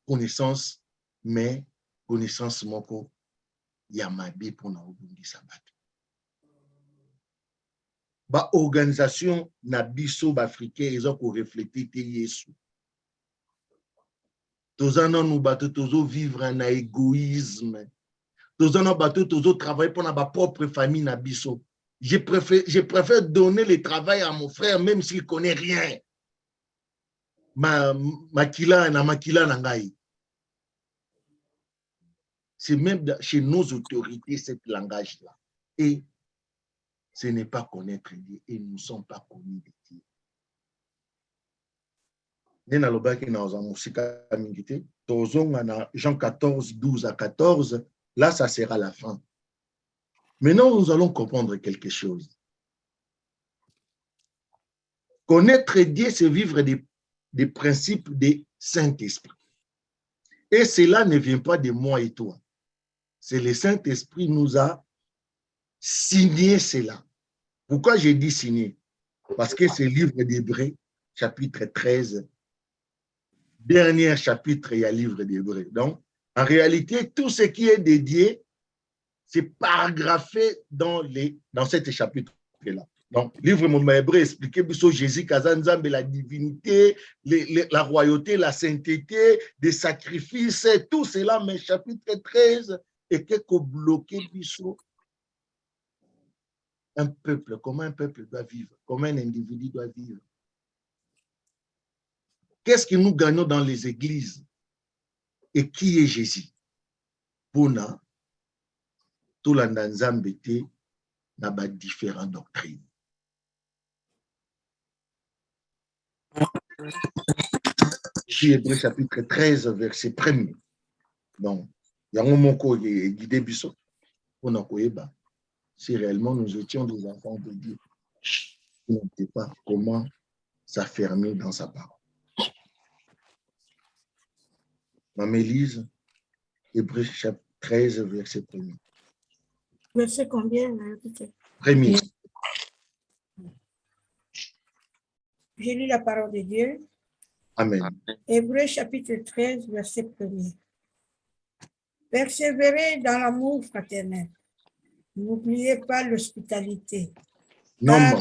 connaissance, mais connaissance moko yamabe pour na obundi sabat. Ba organisation na biso bafricain ils ont reflété te Yesu. Tozana nous bato tozo vivre na égoïsme. Tozana bato tozo travailler pour na ba propre famille na biso. Je préfère donner le travail à mon frère même s'il connaît rien. Makila nangai. C'est même chez nos autorités, cette langage-là. Et ce n'est pas connaître Dieu. Et nous ne sommes pas connus de Dieu. Jean 14, 12 à 14, là, ça sera la fin. Maintenant, nous allons comprendre quelque chose. Connaître Dieu, c'est vivre des principes du Saint-Esprit. Et cela ne vient pas de moi et toi. C'est le Saint-Esprit qui nous a signé cela. Pourquoi j'ai dit signé? Parce que c'est le livre d'Hébreux, chapitre 13, dernier chapitre, il y a le livre d'Hébreux. Donc, en réalité, tout ce qui est dédié, C'est paragraphé dans cet chapitre-là. Donc, livre mon hébreu expliqué sur Jésus, Kazanzambe, la divinité, la royauté, la sainteté, des sacrifices, tout cela, mais chapitre 13, et quelque bloqué biso un peuple, comment un peuple doit vivre, comment un individu doit vivre. Qu'est-ce que nous gagnons dans les églises? Et qui est Jésus? Pona, tout l'andanzambete n'a pas différentes doctrines. Hébreu chapitre 13, verset 1er. Donc, il y a un moment qui est guidé biso. On a koyeba. Si réellement nous étions des enfants de Dieu, on ne sait pas comment s'affermir dans sa parole. Maman Élise, Hébreu chapitre 13, verset 1er.
Verset combien?
Premier.
Je lis la parole de Dieu.
Amen.
Hébreu chapitre 13, verset 1er. Persévérez dans l'amour fraternel. N'oubliez pas l'hospitalité.
Non,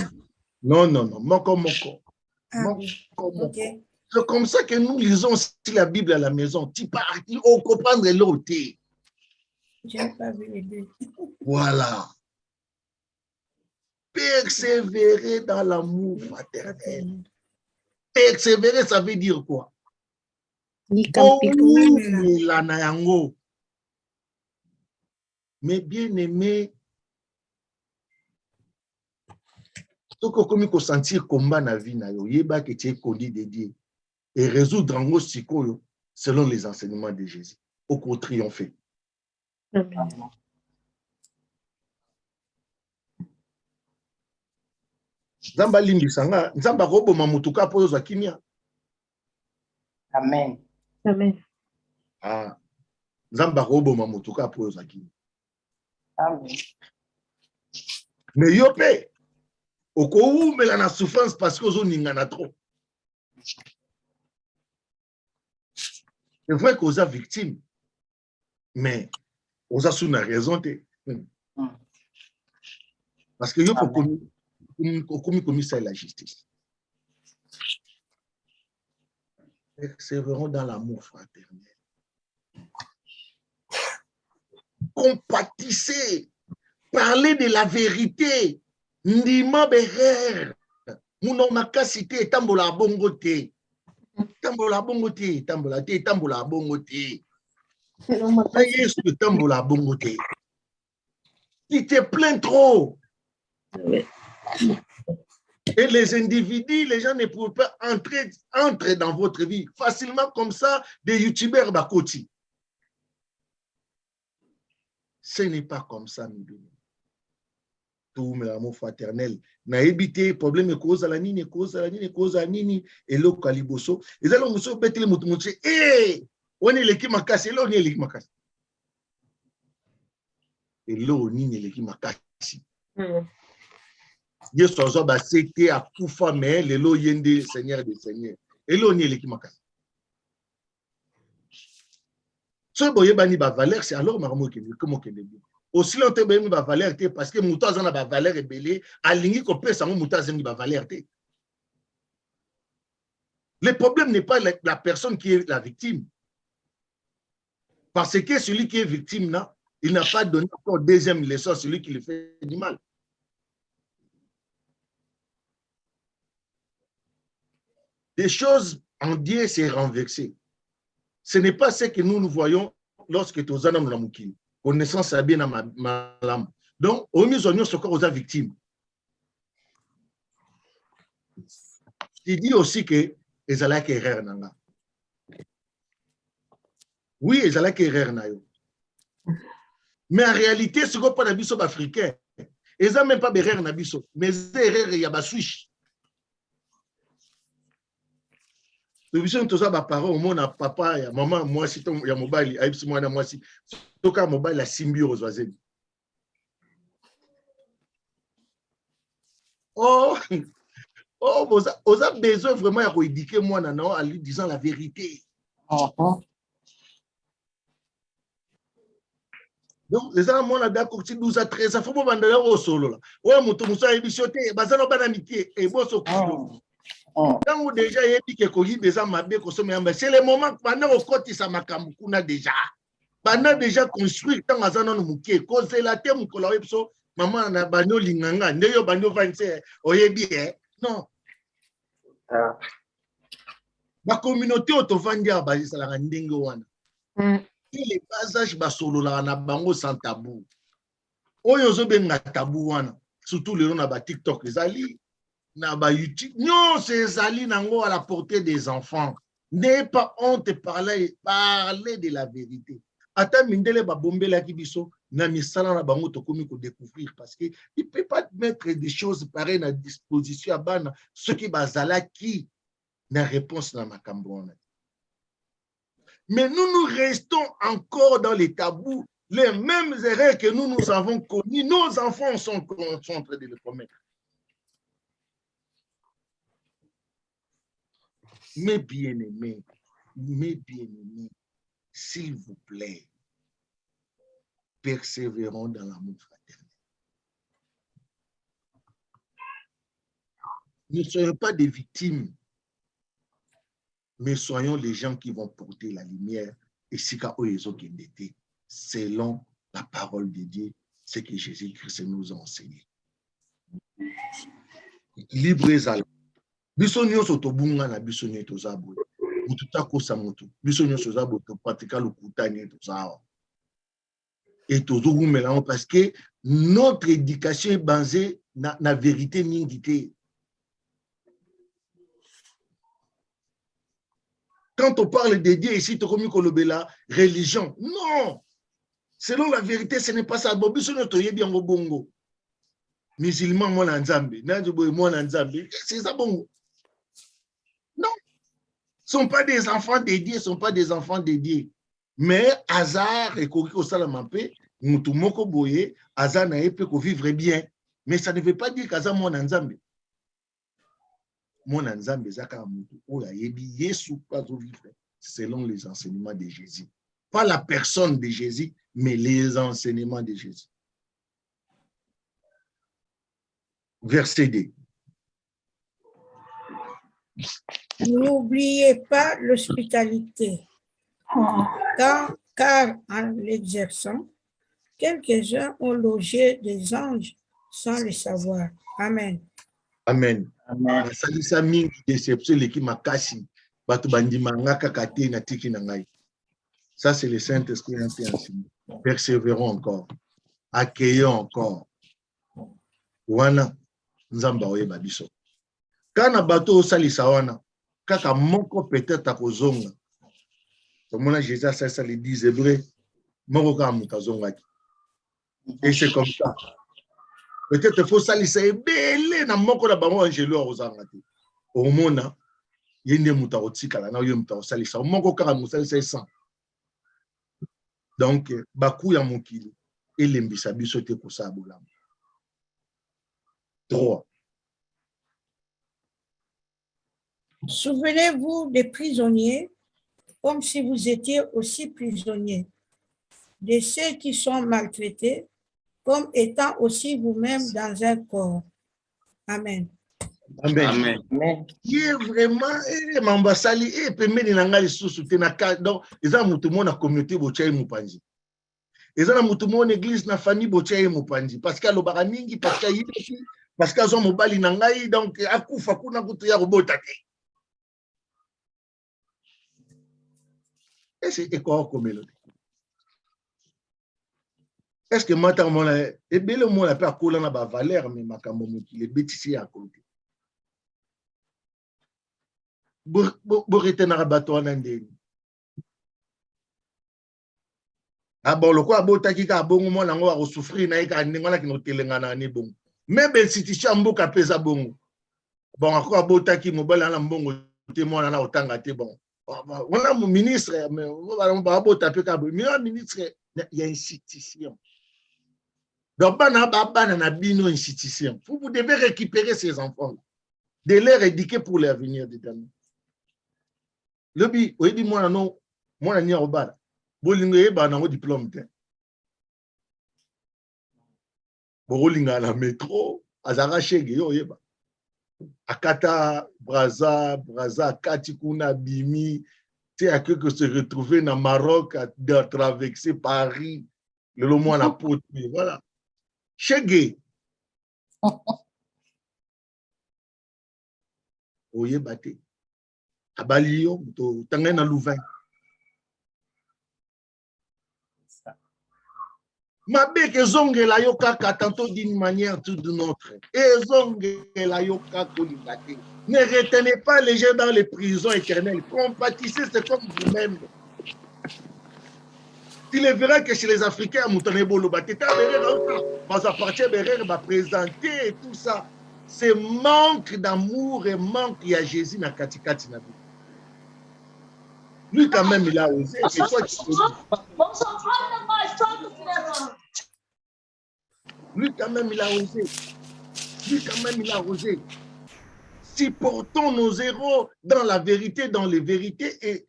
moko.
Ah, oui. Ok.
C'est comme ça que nous lisons aussi la Bible à la maison. Tu partis, on comprend l'autre.
Je n'ai pas vu les deux.
Voilà. Persévérer dans l'amour fraternel. Persévérer, ça veut dire quoi? Mais bien aimé, ce que tu sentir combat dans la vie, que tu es conduit de Dieu et résoudre en gros selon les enseignements de Jésus. Au contraire, triompher.
Amen.
Nzamba limbisanga, nzamba robo mamutuka po za kimia.
Amen.
Amen.
Ah, nzamba robo mamutuka po za kimia.
Amen.
Mais yo pe, oko mais la souffrance parce que zo ningana trop. C'est vrai qu'on a victime, mais on a sous la raison. Parce que yo faut commis la justice. Persévérons dans l'amour fraternel. Compatissez, parlez de la vérité. Ndima berer, mouno makasite tambola bongote. Tambola bongote, tambola bongote. Yesu tambola bongote. Tu te plains trop. Et les individus, les gens ne peuvent pas entrer dans votre vie facilement comme ça, des youtubeurs bakoti. Ce n'est pas comme ça, nous devons. Tout l'amour fraternel. Na évité problème et cause à la nini, et le caliboso. Et là, on se bête les moutons. Eh, on est l'équipe macasse, et là, on est l'équipe macasse. Et là, on est l'équipe macasse. Dieu soit ba c'était à Koufa, mais le lo yende Seigneur des Seigneurs. Et là, on est l'équipe macasse. Ce boye bani ba valeur, c'est alors marmo qui comment que le aussi longtemps que ba valeur parce que mouta zana ba valeur est belé aligné ko pesa mouta zana ba valeur. Le problème n'est pas la personne qui est la victime. Parce que celui qui est victime là, il n'a pas donné encore deuxième leçon à celui qui lui fait du mal. Des choses en Dieu s'est renversé. Ce n'est pas ce que nous voyons lorsque tu as un mouki. Connaissance à bien ma lame. Donc, au mieux, on est encore aux victimes. Il dit aussi que les alak erreur nanga. Oui, les alak erreur na yo. Mais en réalité, ce qu'on pas d'abisso africain, ils n'ont même pas d'erreur n'abisso, mais erreur il y a ba switch. Le vision tout ça ba parents, mon papa, ya maman, moi si ton ya mobile, aïbsi moi na moi si toka mobile la symbiose oiselle. Oh, vous avez besoin vraiment de éduquer moi en lui disant la vérité. Donc, les gens, on a d'accord, 12 à 13, il faut pas vendre au solo. Ouais, mon tour, ça, il y bazano banamitié, et bon, so quand vous déjà dit que Kogi déjà m'a bien consommé, c'est le moment pendant au côté ça m'a kamukuna déjà. Pendant déjà construit, quand on a mouké, cause la terre, mon collaborateur, maman na banyo linganga, ndeyo banyo vanse, oyebi, non. La communauté autofandia basi la ndenge wana. Les passages basolola na bango sans tabou. Oyo zo benga tabou wana, surtout le na ba TikTok les ali na ba YouTube. Non, c'est ali nango à la portée des enfants. N'ayez pas honte de parler de la vérité. Ata mindele ba bombela ki biso na misala na bango to komi ko découvrir parce que il peut pas mettre des choses pareilles à disposition à bana ceux qui bazala qui na réponse na makambo wana. Mais nous restons encore dans les tabous, les mêmes erreurs que nous avons commis. Nos enfants sont en train de les commettre. Mes bien-aimés, s'il vous plaît, persévérons dans l'amour fraternel. Ne soyons pas des victimes, mais soyons les gens qui vont porter la lumière et selon la parole de Dieu, ce que Jésus-Christ nous a enseigné. Libres à biso nyonso tobunga na biso nyeto zabo mututa kosa mutu biso nyonso zabo to pratika lokuta nyeto zao et tozogu mélange parce que notre éducation est basée na vérité mingité. Quand on parle de Dieu ici, tu comme la religion. Non! Selon la vérité, ce n'est pas ça. Bongo. Musulman, moi, Nzambe. C'est ça, bongo. Non. Ce ne sont pas des enfants dédiés, ce ne sont pas des enfants dédiés. Mais hasard et Koriko Salamape, Moutoumoko Boye, hasard n'a pas pu vivre bien. Mais ça ne veut pas dire qu'Azar, moi, Nzambe. Mon Nzambe zaka mutu oya yebi Yesu pas vivre selon les enseignements de Jésus. Pas la personne de Jésus, mais les enseignements de Jésus. Verset 2.
N'oubliez pas l'hospitalité, car en l'exerçant, quelques-uns ont logé des anges sans le savoir. Amen.
Amen. Salisa mingi déception leki makasi batu bandima ngaka kate na tiki na ngai. Ça c'est le Saint-Esprit enseigné. Persévérons encore. Accueillons encore. Wana nzamba oyeba biso. Kana bato salisa wana kaka moko peut-être akozonga. Comme Jésus ça les 10 Hébreux moko ka mutazonga. Et c'est comme ça. Peut-être qu'il faut salisa ebele na moko na bango angelo ozanga te. Au mona yende mutarotikala na yo mutarosalisa moko kaka musalisa 100. Donc baku ya mokili elembisa biso te kosabola. 3.
Souvenez-vous des prisonniers comme si vous étiez aussi prisonniers, de ceux qui sont maltraités comme étant aussi vous-même dans un corps. Amen.
Amen. Amen. Qui est vraiment mambasali et pemeni nangali susu tenaka donc ils ont mutu mona communauté bochai mupanji. Ils ont mutu mona église na famille bochai mupanji parce que alobara mingi parce que azo mobali nangai donc akufa kuna kutu ya robota te. Et c'est quoi comme mélodie? Est-ce que maintenant, et bien le mot n'a pas coulé dans la valeur, mais ma camoufle qui est bêtisier à côté. Borité na bateau en Inde. Ah bon, le quoi, bota qui a bon moment, on va souffrir, na ika n'ingana qui nous telengana ni bon. Même institution mboka pesa bon. Bon, encore bota qui mobile en bon, témoin na otanga te bon. On a mon ministre, mais on va bota pe ka bon. Mais un ministre, il y a institution. Donc, vous devez récupérer ces enfants, de les éduquer pour l'avenir de demain. Le bi, oui, dis-moi, non, moi, je n'ai pas de diplôme. Borolinga na métro, azara shege yo yeba. Akata, Braza, Kati Kuna, Bimi, tu sais, à que se retrouver dans Maroc, à traverser Paris, le lomo na pote, voilà. Shege. Oye bate. Abalio, tangena Louvain. Mabe ke zonge la yo kaka tantôt d'une manière tout d'une autre. Et zonge la yo kaka kolibate. Ne retenez pas les gens dans les prisons éternelles. Compatissez, c'est comme vous-même. Tu le verras que chez les Africains, Moutonebo Bateta, ça appartient à présenter et tout ça. C'est manque d'amour et manque il y a Jésus dans Katikati. Lui, quand même, il a osé. Mais toi, tu lui, quand même, il a osé. Lui, quand même, il a osé. Si portons nos héros dans la vérité, dans les vérités et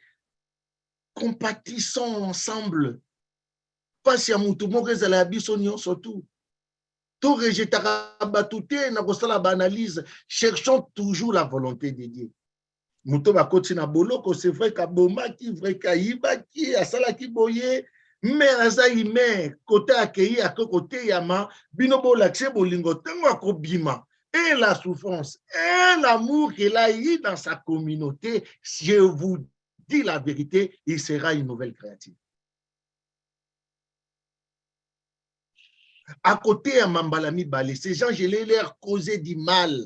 compatissons ensemble. Pas si à Moutoumou, surtout. Tout rejetera batouté, n'a pas la banalise. Cherchons toujours la volonté de Dieu. Moutou va continuer à boloko, c'est vrai qu'à Bomaki, vrai qu'à Ibaki, à Salaki Boye, mais à Zaïme, côté accueilli, à côté Yama, Binobo l'accès Bolingo, Tengo Bima, et la souffrance, et l'amour qu'il a eu dans sa communauté, je vous dis la vérité, il sera une nouvelle créature. À côté à Mambalami Balé, ces gens, je les leur causé du mal.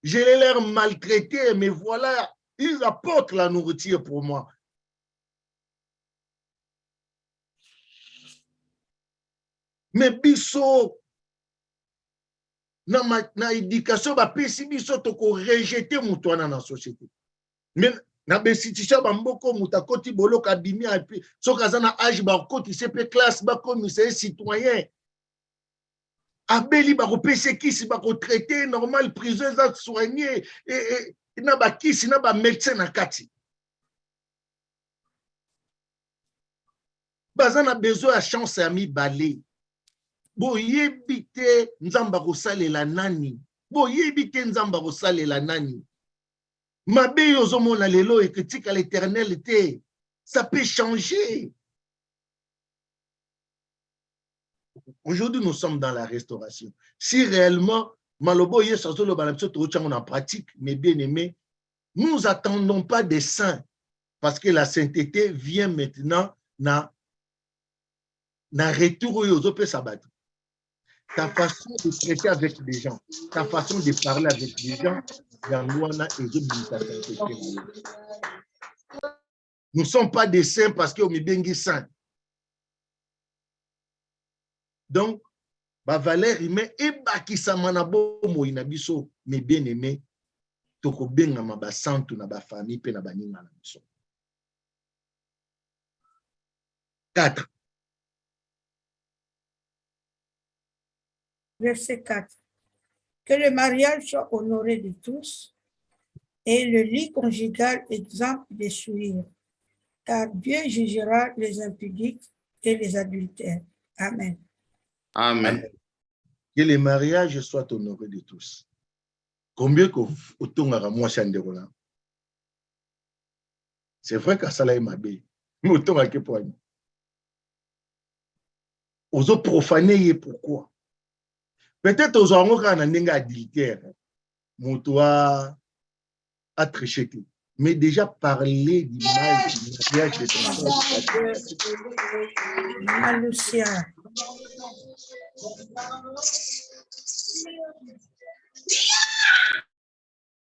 Je les leur maltraité, mais voilà, ils apportent la nourriture pour moi. Mais biso, na éducation, si biso toko rejeter moutouana dans la société. Mais na besitisha bamboko mutakoti bolo kabimi et puis sokazana âge bakoti CP classe bakomi c'est citoyen. Abeli bako pesekisi bako traité normal prison za soigner et na bakisi na ba médecin na kati. Bazana besoin à chance ami balé. Bo yebite nzamba ko salela nani. Bo yebite nzamba ko salela nani. Mabe yozomona lelo et critique à l'éternel te. Ça peut changer. Aujourd'hui, nous sommes dans la restauration. Si réellement, Malobo y est sorti le balanço en pratique, mes bien-aimés, nous n'attendons pas des saints parce que la sainteté vient maintenant na retour aux autres sabbat. Ta façon de traiter avec les gens, ta façon de parler avec les gens, nous ne sommes pas des saints parce qu'on est bien saints. Donc, ba valeur humaine et baki samanabo moina biso mes bien-aimés toko benga ma ba santu na ba famille pe na ba ninga na biso. 4.
Verset 4. Que le mariage soit honoré de tous et le lit conjugal exempt de souillure, car Dieu jugera les impudiques et les adultères. Amen.
Amen.
Que le mariage soit honoré de tous. Combien qu'au moi chanderola. C'est vrai qu'à ça là m'a bé. Mais autant à quel point. Aux autres profanés, pourquoi? Peut-être aux gens qui ont un adultère, Moutoua a triché. Mais déjà parler du mal du mariage de ton
Lucia.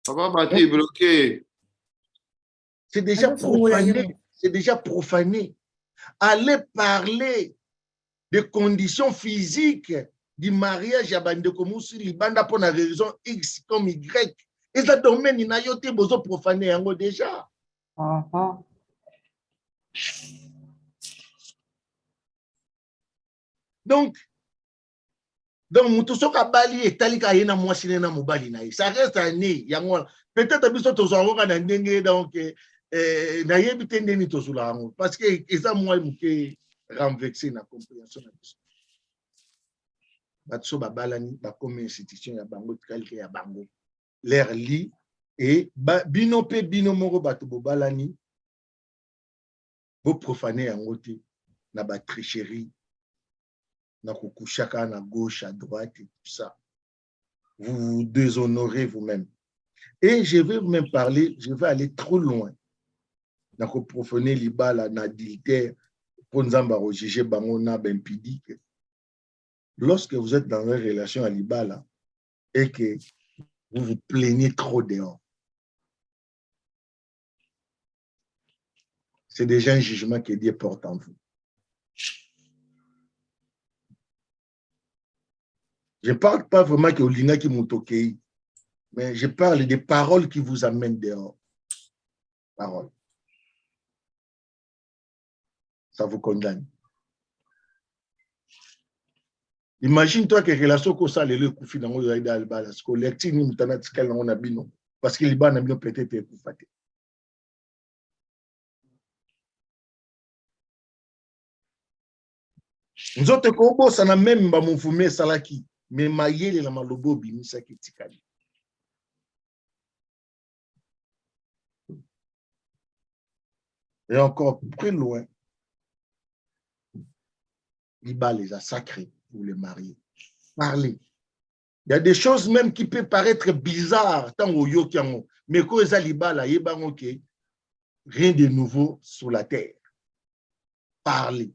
Papa Bati bloqué.
C'est déjà profané. C'est déjà profané. Allez parler des conditions physiques du mariage à bande comme si banda pour la raison X comme Y. Et ça domaine il n'a pas besoin de profaner déjà. Donc mutusoka bali etalika yena mwasi na mobali na ça reste année yango peut-être biso tozonga na ndenge donc na yebite ndeni tozula ngo parce que eza moi muke renvexer na compréhension na biso. batso babalani ba comme institution ya bango kalke ya bango l'air li et bino pe bino moko bato bobalani bo profaner yango te na ba tricherie na kukushaka na gauche à droite et tout ça. Vous vous déshonorez vous-même. Et je vais même parler, je vais aller trop loin. Na ko profaner libala na adultère pour nzamba rojiger bango na impudique. Lorsque vous êtes dans une relation à l'Ibala et que vous vous plaignez trop dehors, c'est déjà un jugement que Dieu porte en vous. Je ne parle pas vraiment que Olina qui m'outokei, mais je parle des paroles qui vous amènent dehors. Paroles. Ça vous condamne. Imagine-toi que relation comme ça, le koufi dans le Yaïda Al-Bala, ce que l'électif ni mutana tikal dans le bino, parce que l'Iban a bien peut-être koufate. Nous autres kobo ça n'a même pas mon fumé salaki, mais maïe la malobo bimisa ki tikali. Et encore plus loin, l'Iban les a sacrés pour les marier. Parler. Il y a des choses même qui peuvent paraître bizarres, tant au yokiango, mais quand ils alibala, rien de nouveau sur la terre. Parler.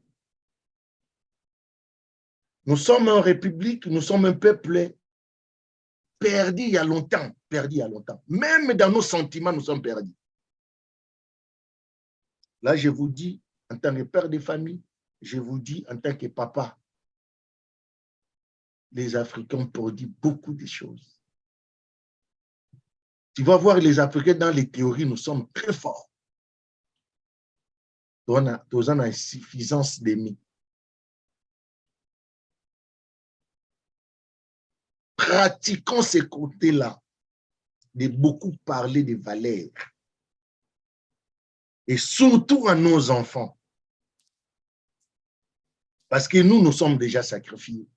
Nous sommes en république, nous sommes un peuple perdu il y a longtemps, perdu il y a longtemps. Même dans nos sentiments, nous sommes perdus. Là, je vous dis, en tant que père de famille, je vous dis, en tant que papa, les Africains produisent beaucoup de choses. Tu vas voir les Africains dans les théories, nous sommes très forts. Nous avons une insuffisance d'ennemis. Pratiquons ces côtés-là, de beaucoup parler des valeurs. Et surtout à nos enfants. Parce que nous sommes déjà sacrifiés.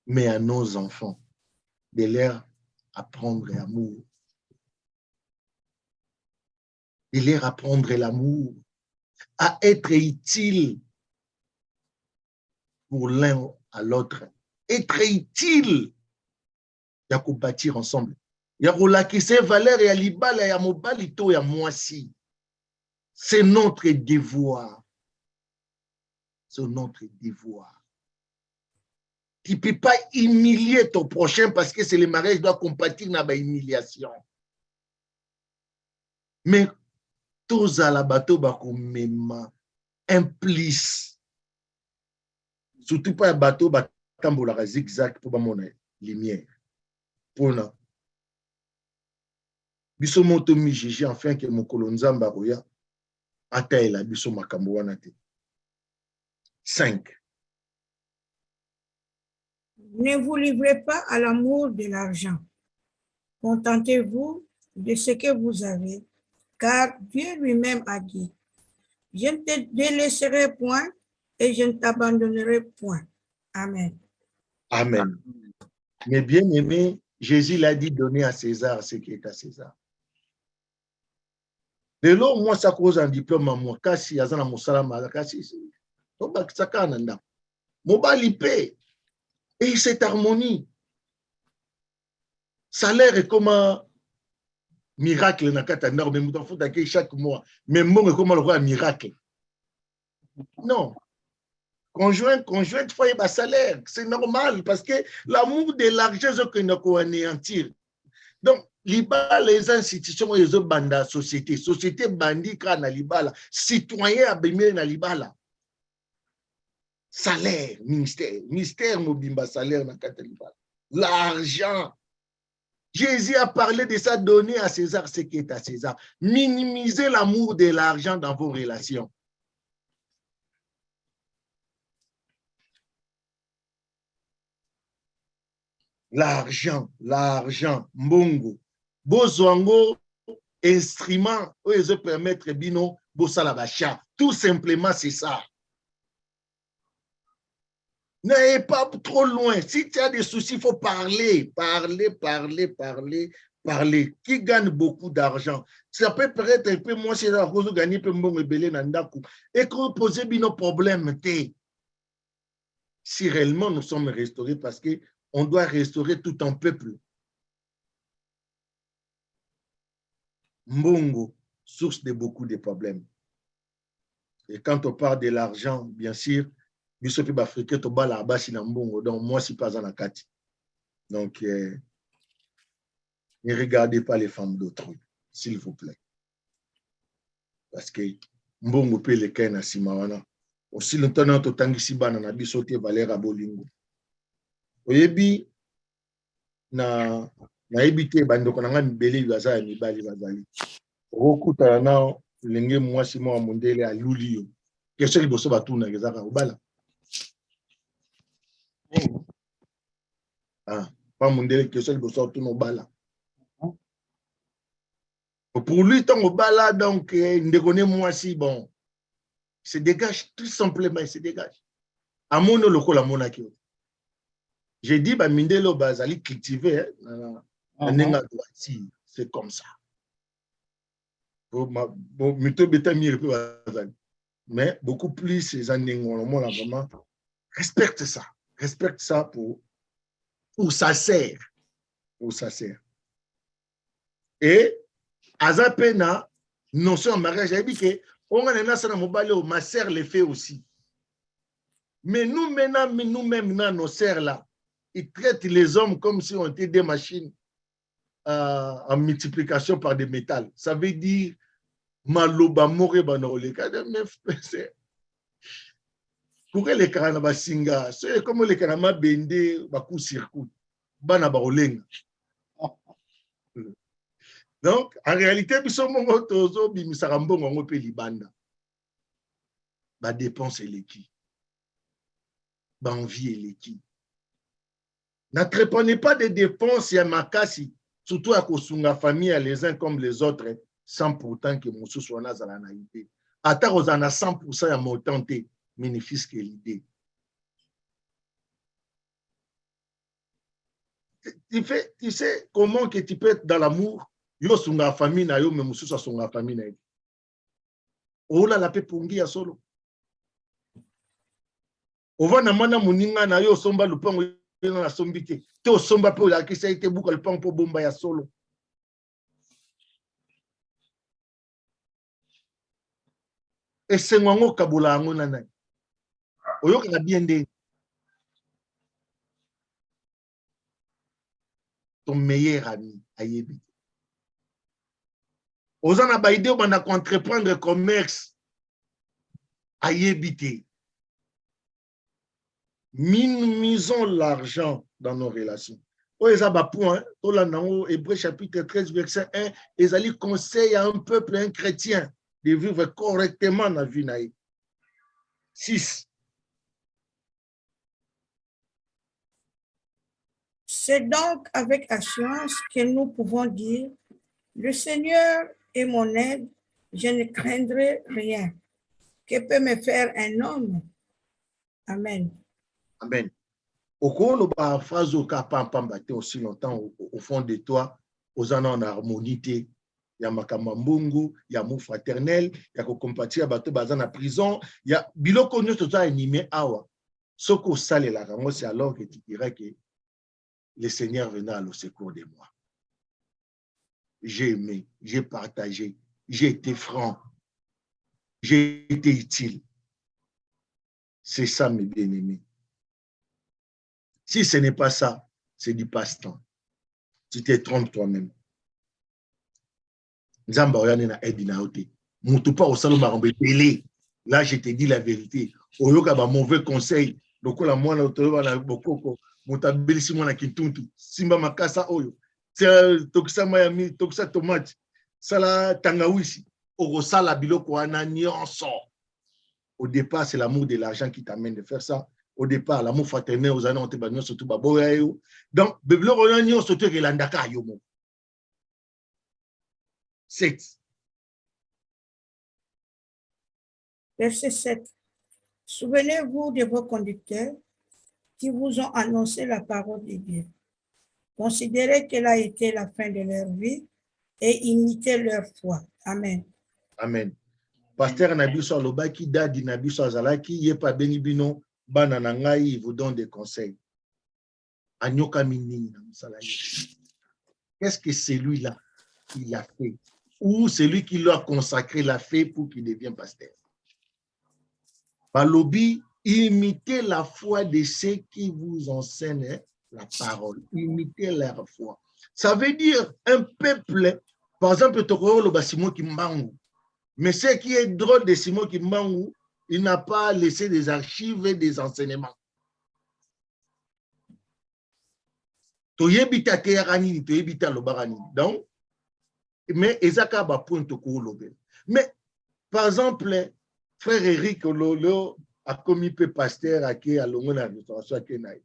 Mais à nos enfants, de leur apprendre l'amour. De leur apprendre l'amour, à être utile pour l'un à l'autre. Être utile. Il y a qu'à bâtir ensemble. Il y a qu'à ces valeurs et à l'ibala et à mobalito et à moisi. C'est notre devoir. C'est notre devoir. Tu ne peux pas humilier ton prochain parce que c'est le mariage qui doit compatir dans l'humiliation. Mais tous à la bateau, même implice. Surtout pas un bateau, tambola zigzag pour mon lumière. Pour nous. Biso moto mi jiji enfin que mon kolonzamba roya ataela biso makambo wana te. 5.
Ne vous livrez pas à l'amour de l'argent. Contentez-vous de ce que vous avez, car Dieu lui-même a dit, je ne te délaisserai point et je ne t'abandonnerai point. Amen.
Amen. Mais bien aimé, Jésus l'a dit, donner à César ce qui est à César. De l'eau, moi, ça cause un diplôme à moi. Kasi, yazana musalama, kasi, toba sakananda. Mobali paie. Et cette harmonie, salaire est comme un miracle dans Katana, mais il faut d'accueillir chaque mois. Mais bon, comme un miracle. Non. Conjoint, foyer, bas salaire, c'est normal parce que l'amour de l'argent, c'est que nous anéantir. Donc, les institutions, les bandes société bandit, citoyen abîmé dans l'ibala. Salaire, ministère, mobimba, salaire, l'argent. Jésus a parlé de ça, donner à César ce qui est à César. Minimiser l'amour de l'argent dans vos relations. L'argent, mbongo. Bozwango, instrument, ils permettre bino, bosala bacha. Tout simplement, c'est ça. N'allez pas trop loin. Si tu as des soucis, il faut parler. Parler. Qui gagne beaucoup d'argent? Ça peut paraître un peu moins si la cause de gagner peu bon rebelle nandaku. Et qu'on pose nos problèmes. Si réellement nous sommes restaurés, parce qu'on doit restaurer tout un peuple. Mbongo, source de beaucoup de problèmes. Et quand on parle de l'argent, bien sûr, Bisopi Afrique, to bala abasi na mbongo. Donc, moi, je ne suis pas en akati. Donc, ne regardez pas les femmes d'autrui, s'il vous plaît. Parce que mbongo peut les kena simawana. Aussi longtemps que tangisi bana na bisote valera bolingo. Oyebi na ebite bandoko na nga mibele baza ya mibali bazali. Okuta na lenge mwasi mwa mondele aluli yo. Question liboso batuna kezaka obala. Ah, pas mondele question liboso batuna obala. Pour lui, tant au bala, donc, ndekone mwasi, bon, se dégage, tout simplement, il se dégage. À mon loco, la monaki. J'ai dit, bah, mindelo bazali cultivé, c'est comme ça. Mais beaucoup plus, ces années, vraiment, respecte ça pour ça sert. Pour ça sert. Et, Azapena, notion en mariage, j'ai dit que on a ma sœur le fait aussi. Mais nous maintenant, nous-mêmes, nos sœurs là, ils traitent les hommes comme si on était des machines en multiplication par des métals. Ça veut dire maloba more banole. Pour les carana singa, c'est comme les carama bende baku circuit, bana baolenga. Donc, en réalité, nous sommes tozo bimisarambo ngongo pe libanda. Ba dépense les qui. Ba envie les qui. N'attréprenez pas des dépenses ya makasi, surtout à kosunga famille les uns comme les autres, sans pourtant que monsieur soit na zala na idée. Ata ozana 100% ya motanté, bénéfice que l'idée. Tu sais comment que tu peux être dans l'amour? Yo sunga famille na yo, mais mususa sunga famille na yo. Ola la pe pongi ya solo. Ova na mana muninga na yo somba lupango na sombite. Te o somba pe la kisa ite buka lupango po bomba ya solo. E sengwango kabula ango na nai. Oyo ka bien de. Ton meilleur ami ayebi. Ozana baide on a entreprendre commerce à éviter. Minimisons l'argent dans nos relations. Hébreux chapitre 13, verset 1, ils allaient conseiller à un peuple, un chrétien, de vivre correctement dans la vie. 6.
C'est donc avec assurance que nous pouvons dire, le Seigneur est mon aide, je ne craindrai rien. Que peut me faire un homme? Amen.
Amen. Au cours de la phrase au cas aussi longtemps au fond de toi, aux en harmonie, il y a makamambungu, il y a mot fraternel, il y a compatir à bateau bazan à prison, il y a biloko nous tout ça animé awa. Ce qu'on sale la ramo, c'est alors que tu dirais que le Seigneur venait au secours de moi. J'ai aimé, j'ai partagé, j'ai été franc, j'ai été utile. C'est ça, mes bien-aimés. Si ce n'est pas ça, c'est du passe-temps. Tu te trompes toi-même. Là, je te dis la vérité. Oyoka ba mauvais conseil. Lokola mwana otoba na bokoko, mutabelisi mwana kintuntu. Simba makasa oyo. Tokisa mayami, tokisa tomate. Sala tangawisi. Orosala biloko wana nyonso. Au départ, c'est l'amour de l'argent qui t'amène de faire ça. Au départ, l'amour fraternel aux années, on te bagnon surtout baboyayo. Donc, beblo ronanyo surtout que l'andaka yomo. 7.
Verset 7. Souvenez-vous de vos conducteurs, qui vous ont annoncé la parole de Dieu. Considérez qu'elle a été la fin de leur vie et imitez leur foi. Amen.
Amen. Pasteur Nabiso Alobaki, Dadi Nabiso Azalaki, Yepa Benibino, Bananangai, il vous donne des conseils. Anyoka Mini, qu'est-ce que celui-là il a fait? Ou celui qui lui a consacré l'a fait pour qu'il devienne pasteur? Balobi, imitez la foi de ceux qui vous enseignent la parole. Imitez leur foi. Ça veut dire un peuple, par exemple, Tokoro Simon Kimbangu. Mais ce qui est drôle de Simon Kimbangu, il n'a pas laissé des archives et des enseignements. Toyebita Teyaranini, Toyebita Lobaranini. Donc, mais Ezaka ba point Tokoro Lobel. Mais, par exemple, frère Eric Lolo a commis peu pasteur à qui a l'homme la restauration à Kenaï.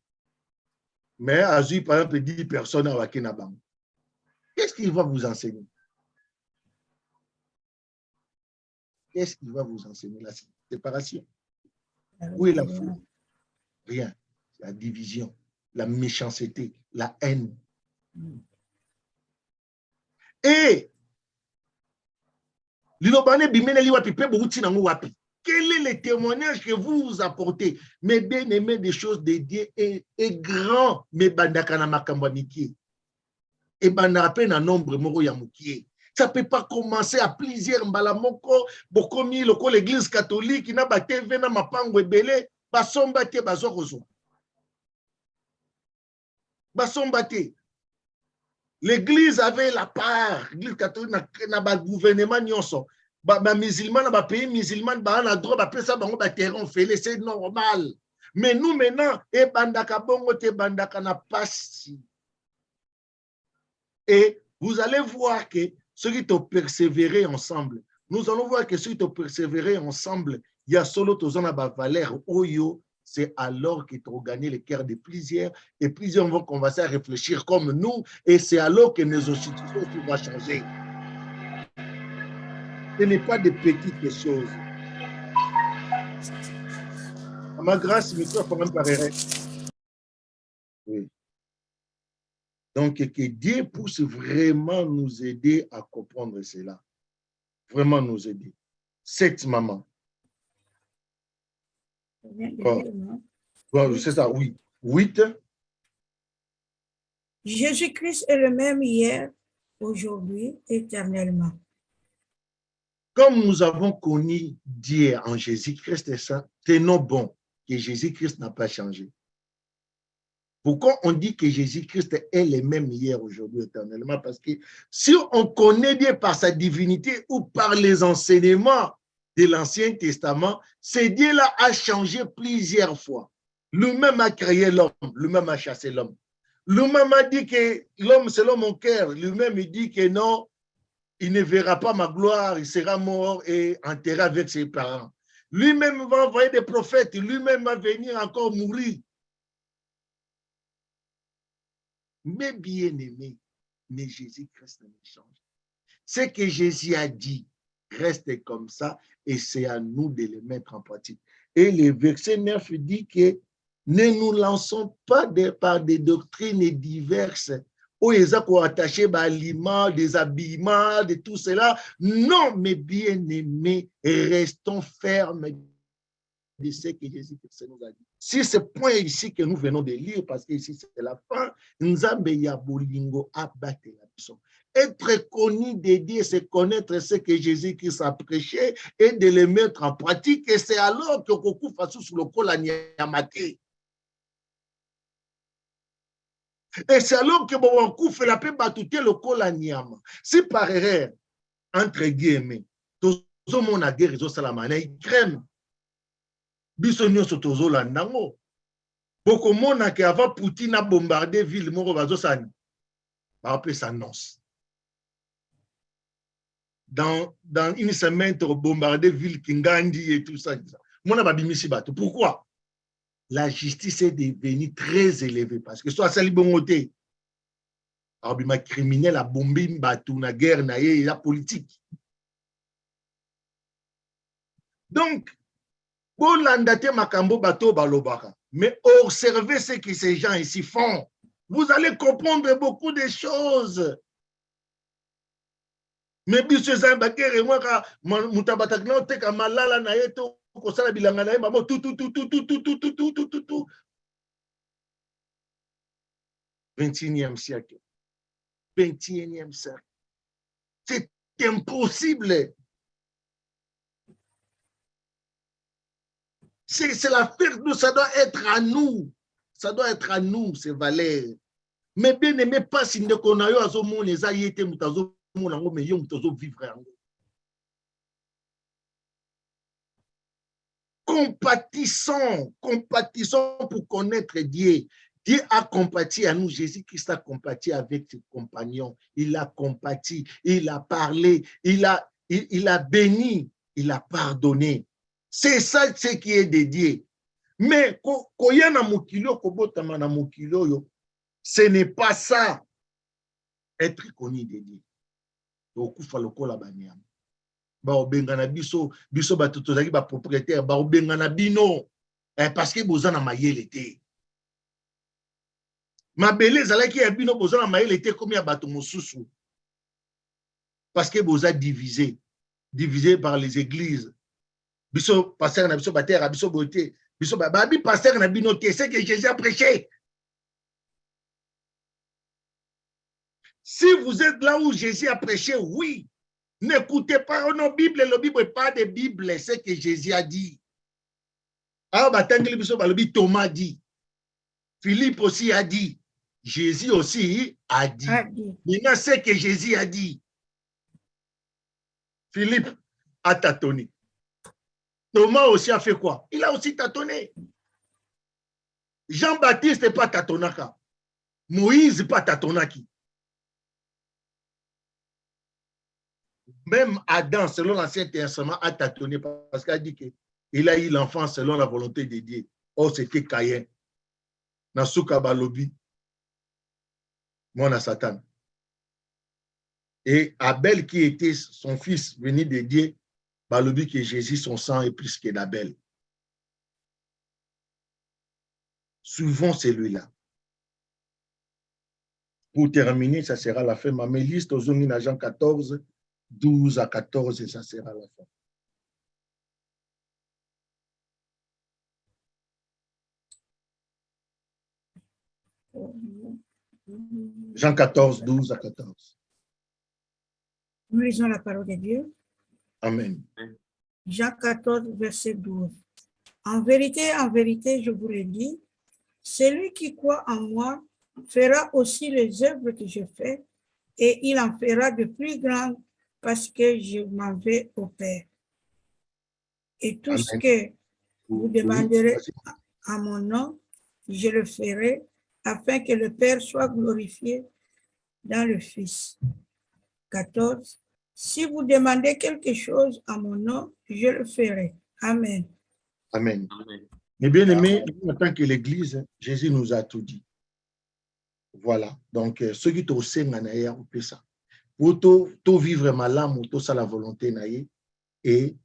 Mais a eu par exemple 10 personnes à Wakenabam. Qu'est-ce qu'il va vous enseigner? Qu'est-ce qu'il va vous enseigner? La séparation. Où est la foi? Rien. La division, la méchanceté, la haine. Et l'Ilobane Bimene Liwapi, Pe Bouti Nangu Wapi. Quel est le témoignage que vous apportez? Mes bien-aimés, des choses dédiées et grands, mes bandakana makambamiki. Et bandapena nombre moro yamuki. Ça ne peut pas commencer à plusieurs mbalamoko, bokomi loko l'église catholique, n'a pas TV, n'a pas pango belé, basombate bazorozo. Basombate. L'église avait la part, l'église catholique n'a pas gouvernement nyonso. Les musulmans, les pays musulmans, les droits, c'est normal. Mais nous, maintenant, et vous allez voir que ceux qui ont persévéré ensemble, nous allons voir que ceux qui ont persévéré ensemble, il y a solo tozana ba valeur oyo, c'est alors qu'ils ont gagné le cœur de plusieurs, et plusieurs vont commencer à réfléchir comme nous, et c'est alors que nos institutions vont changer. Ce n'est pas de petites choses. À ma grâce, mes soeurs, quand même parlerait. Oui. Donc, que Dieu puisse vraiment nous aider à comprendre cela. Vraiment nous aider. Cette maman. Bon, c'est ça, oui. 8.
Jésus-Christ est le même hier, aujourd'hui, éternellement.
Comme nous avons connu Dieu en Jésus-Christ, tenons bon que Jésus-Christ n'a pas changé. Pourquoi on dit que Jésus-Christ est le même hier, aujourd'hui, éternellement? Parce que si on connaît Dieu par sa divinité ou par les enseignements de l'Ancien Testament, ce Dieu-là a changé plusieurs fois. Lui-même a créé l'homme, lui-même a chassé l'homme. Lui-même a dit que l'homme, selon mon cœur, lui-même il dit que non, il ne verra pas ma gloire, il sera mort et enterré avec ses parents. Lui-même va envoyer des prophètes, lui-même va venir encore mourir. Mais bien aimé, mais Jésus-Christ ne change. Ce que Jésus a dit reste comme ça et c'est à nous de le mettre en pratique. Et le verset 9 dit que ne nous lançons pas par des doctrines diverses où ils ont attaché des aliments, des habillements, de tout cela. Non, mais bien aimés, restons fermes de ce que Jésus-Christ nous a dit. Si ce point ici que nous venons de lire, parce que ici c'est la fin, être connu de Dieu, c'est connaître ce que Jésus-Christ a prêché et de le mettre en pratique. Et c'est alors que Koku fasse sur le col à Nyamate. Et c'est alors que Bowankou fait la paix batouter le col à Nyama. Si par erreur, entre guillemets, tout le monde a guerre, il crème. Bisonio sotozo la nango. Beaucoup mona que avant Poutine a bombardé ville moro bazosani. Ba appelle ça nonce. Dans une semaine bombardé ville Kingandi et tout ça. Mona ba bimisi bato. Pourquoi? La justice est devenue très élevée parce que soit sali bongoté. Abima criminel a bombé bato na guerre na ye la politique. Donc Bolandate makambo bato balobaka. Mais observez ce que ces gens ici font. Vous allez comprendre beaucoup de choses. Mais biso za bakere mwaka mutabatakna teka malala na yeto ko sala bilanga na mamo tout 21e siècle. 21e siècle. C'est impossible. C'est l'affaire de ça doit être à nous. Ça doit être à nous, ces valeurs. Mais bien aimé, pas si nous connaissons les ayétés, nous avons vivre. Compatissons pour connaître Dieu. Dieu a compati à nous. Jésus-Christ a compati avec ses compagnons. Il a compati, il a parlé, il a béni, il a pardonné. C'est ça ce qui est dédié. Mais ce n'est pas ça. Être connu de Dieu. Bengana biso batutozaki ba propriétaire bengana bino parce que bozana mayele te. Mabele zalaki ya bino bozana mayele te comme ya bato mosusu. Parce que boza divisé par les églises. Biso pasteur na biso batera biso boté biso babi pasteur na bino te, c'est que Jésus a prêché. Si vous êtes là où Jésus a prêché, oui. N'écoutez pas nos Bibles, la Bible n'est pas de Bible, c'est ce que Jésus a dit. Thomas dit, Philippe aussi a dit, Jésus aussi a dit. Maintenant, c'est ce que Jésus a dit. Philippe a tâtonné. Thomas aussi a fait quoi? Il a aussi tâtonné. Jean-Baptiste n'est pas tâtonnaka. Moïse n'est pas tâtonnaki. Même Adam, selon l'Ancien Testament, a tâtonné parce qu'il a dit qu'il a eu l'enfant selon la volonté de Dieu. Oh, c'était Caïn. Nasuka Balobi. Mon Satan. Et Abel, qui était son fils venu de Dieu, Balobi que Jésus, son sang est plus que d'Abel. Suivons celui-là. Pour terminer, ça sera la fin. Ma liste aux hommes Jean 14. 12 à 14, et ça sera la fin. Jean 14, 12 à 14.
Nous lisons la parole de Dieu.
Amen.
Jean 14, verset 12. En vérité, je vous le dis, celui qui croit en moi fera aussi les œuvres que je fais, et il en fera de plus grandes parce que je m'en vais au Père. Et tout ce que vous demanderez à mon nom, je le ferai, afin que le Père soit glorifié dans le Fils. 14. Si vous demandez quelque chose à mon nom, je le ferai. Amen.
Amen. Mais bien aimé, en tant que l'Église, Jésus nous a tout dit. Voilà. Donc, ceux qui t'ont enseigné, on peut ça. Pour tout vivre malam, tout ça la volonté naïe et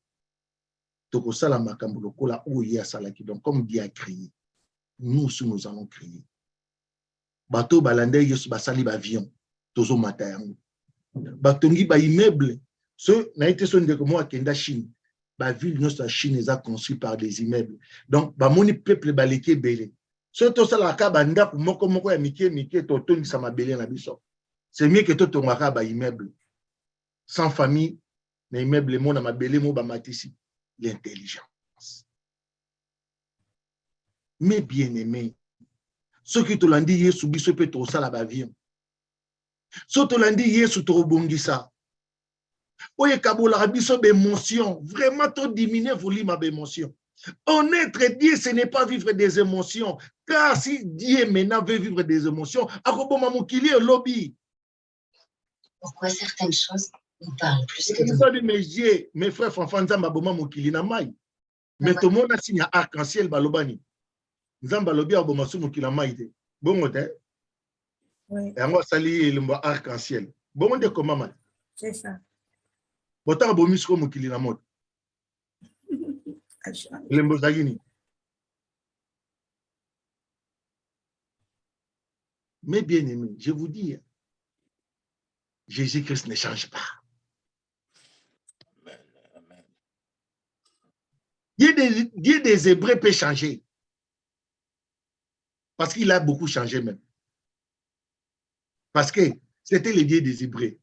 tout ça la makamboloko là où il y a ça là qui donc comme Dieu a crié, nous allons crier. Bateau balande yesu basali bavion tozo matayango. Batongi ba immeuble ce na été son de moi kenda Chine. Ba ville notre Chine est construit par des immeubles. Donc ba moni peuple baleke belé. Ce tout ça la ka banda pour moko ya mike totongi sa mabele na biso. C'est mieux que tout ton ba immeuble. Sans famille, les immeubles, mon amabele, mon bamatisi. L'intelligence. Mais bien aimé, ceux qui te l'ont dit, Yesu biso peut te ça la bavion. Ceux qui te l'ont dit, Yesu te rebondissa. Oye kabola biso d'émotion. Vraiment, tu diminues volume à émotion. Honnête Dieu, ce n'est pas vivre des émotions. Car si Dieu maintenant veut vivre des émotions, akoboma mokili e lobby.
Pourquoi certaines choses nous parlent plus que d'autres?
Mes frères Fanfan Nzamba boma mokili na mai. Mais tout le monde a signé arc-en-ciel balobani. Nzamba lobi aboma su mokili na mai te. Bongo te?
Oui.
Et moi sali le arc-en-ciel. Bongo de comment man?
C'est ça.
Bota abomi su mokili na mot. Lembo zagini. Mes bien-aimés, je vous dis, Jésus-Christ ne change pas. Dieu des Hébreux peut changer. Parce qu'il a beaucoup changé même. Parce que c'était le Dieu des Hébreux.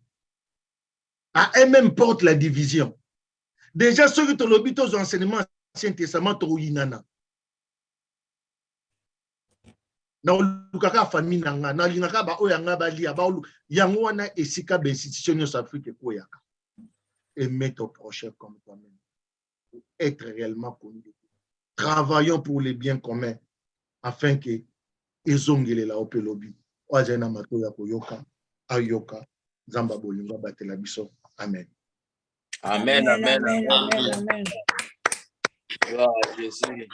À elle-même porte la division. Déjà, ceux qui ont l'objet aux enseignements Ancien Testament, Touyinana. Na lukaka famille nanga na linaka ba oyanga ba lia ba yango wana esika ba institution de Afrique koyaka. Aimer ton prochain comme toi-même. Être réellement connu. Travaillons pour les biens communs afin que ezongele la opelobi. Wajena mato ya koyoka ayoka zamba bolinga batela biso. Amen.
Amen, amen, amen, amen. Gloire à Jésus.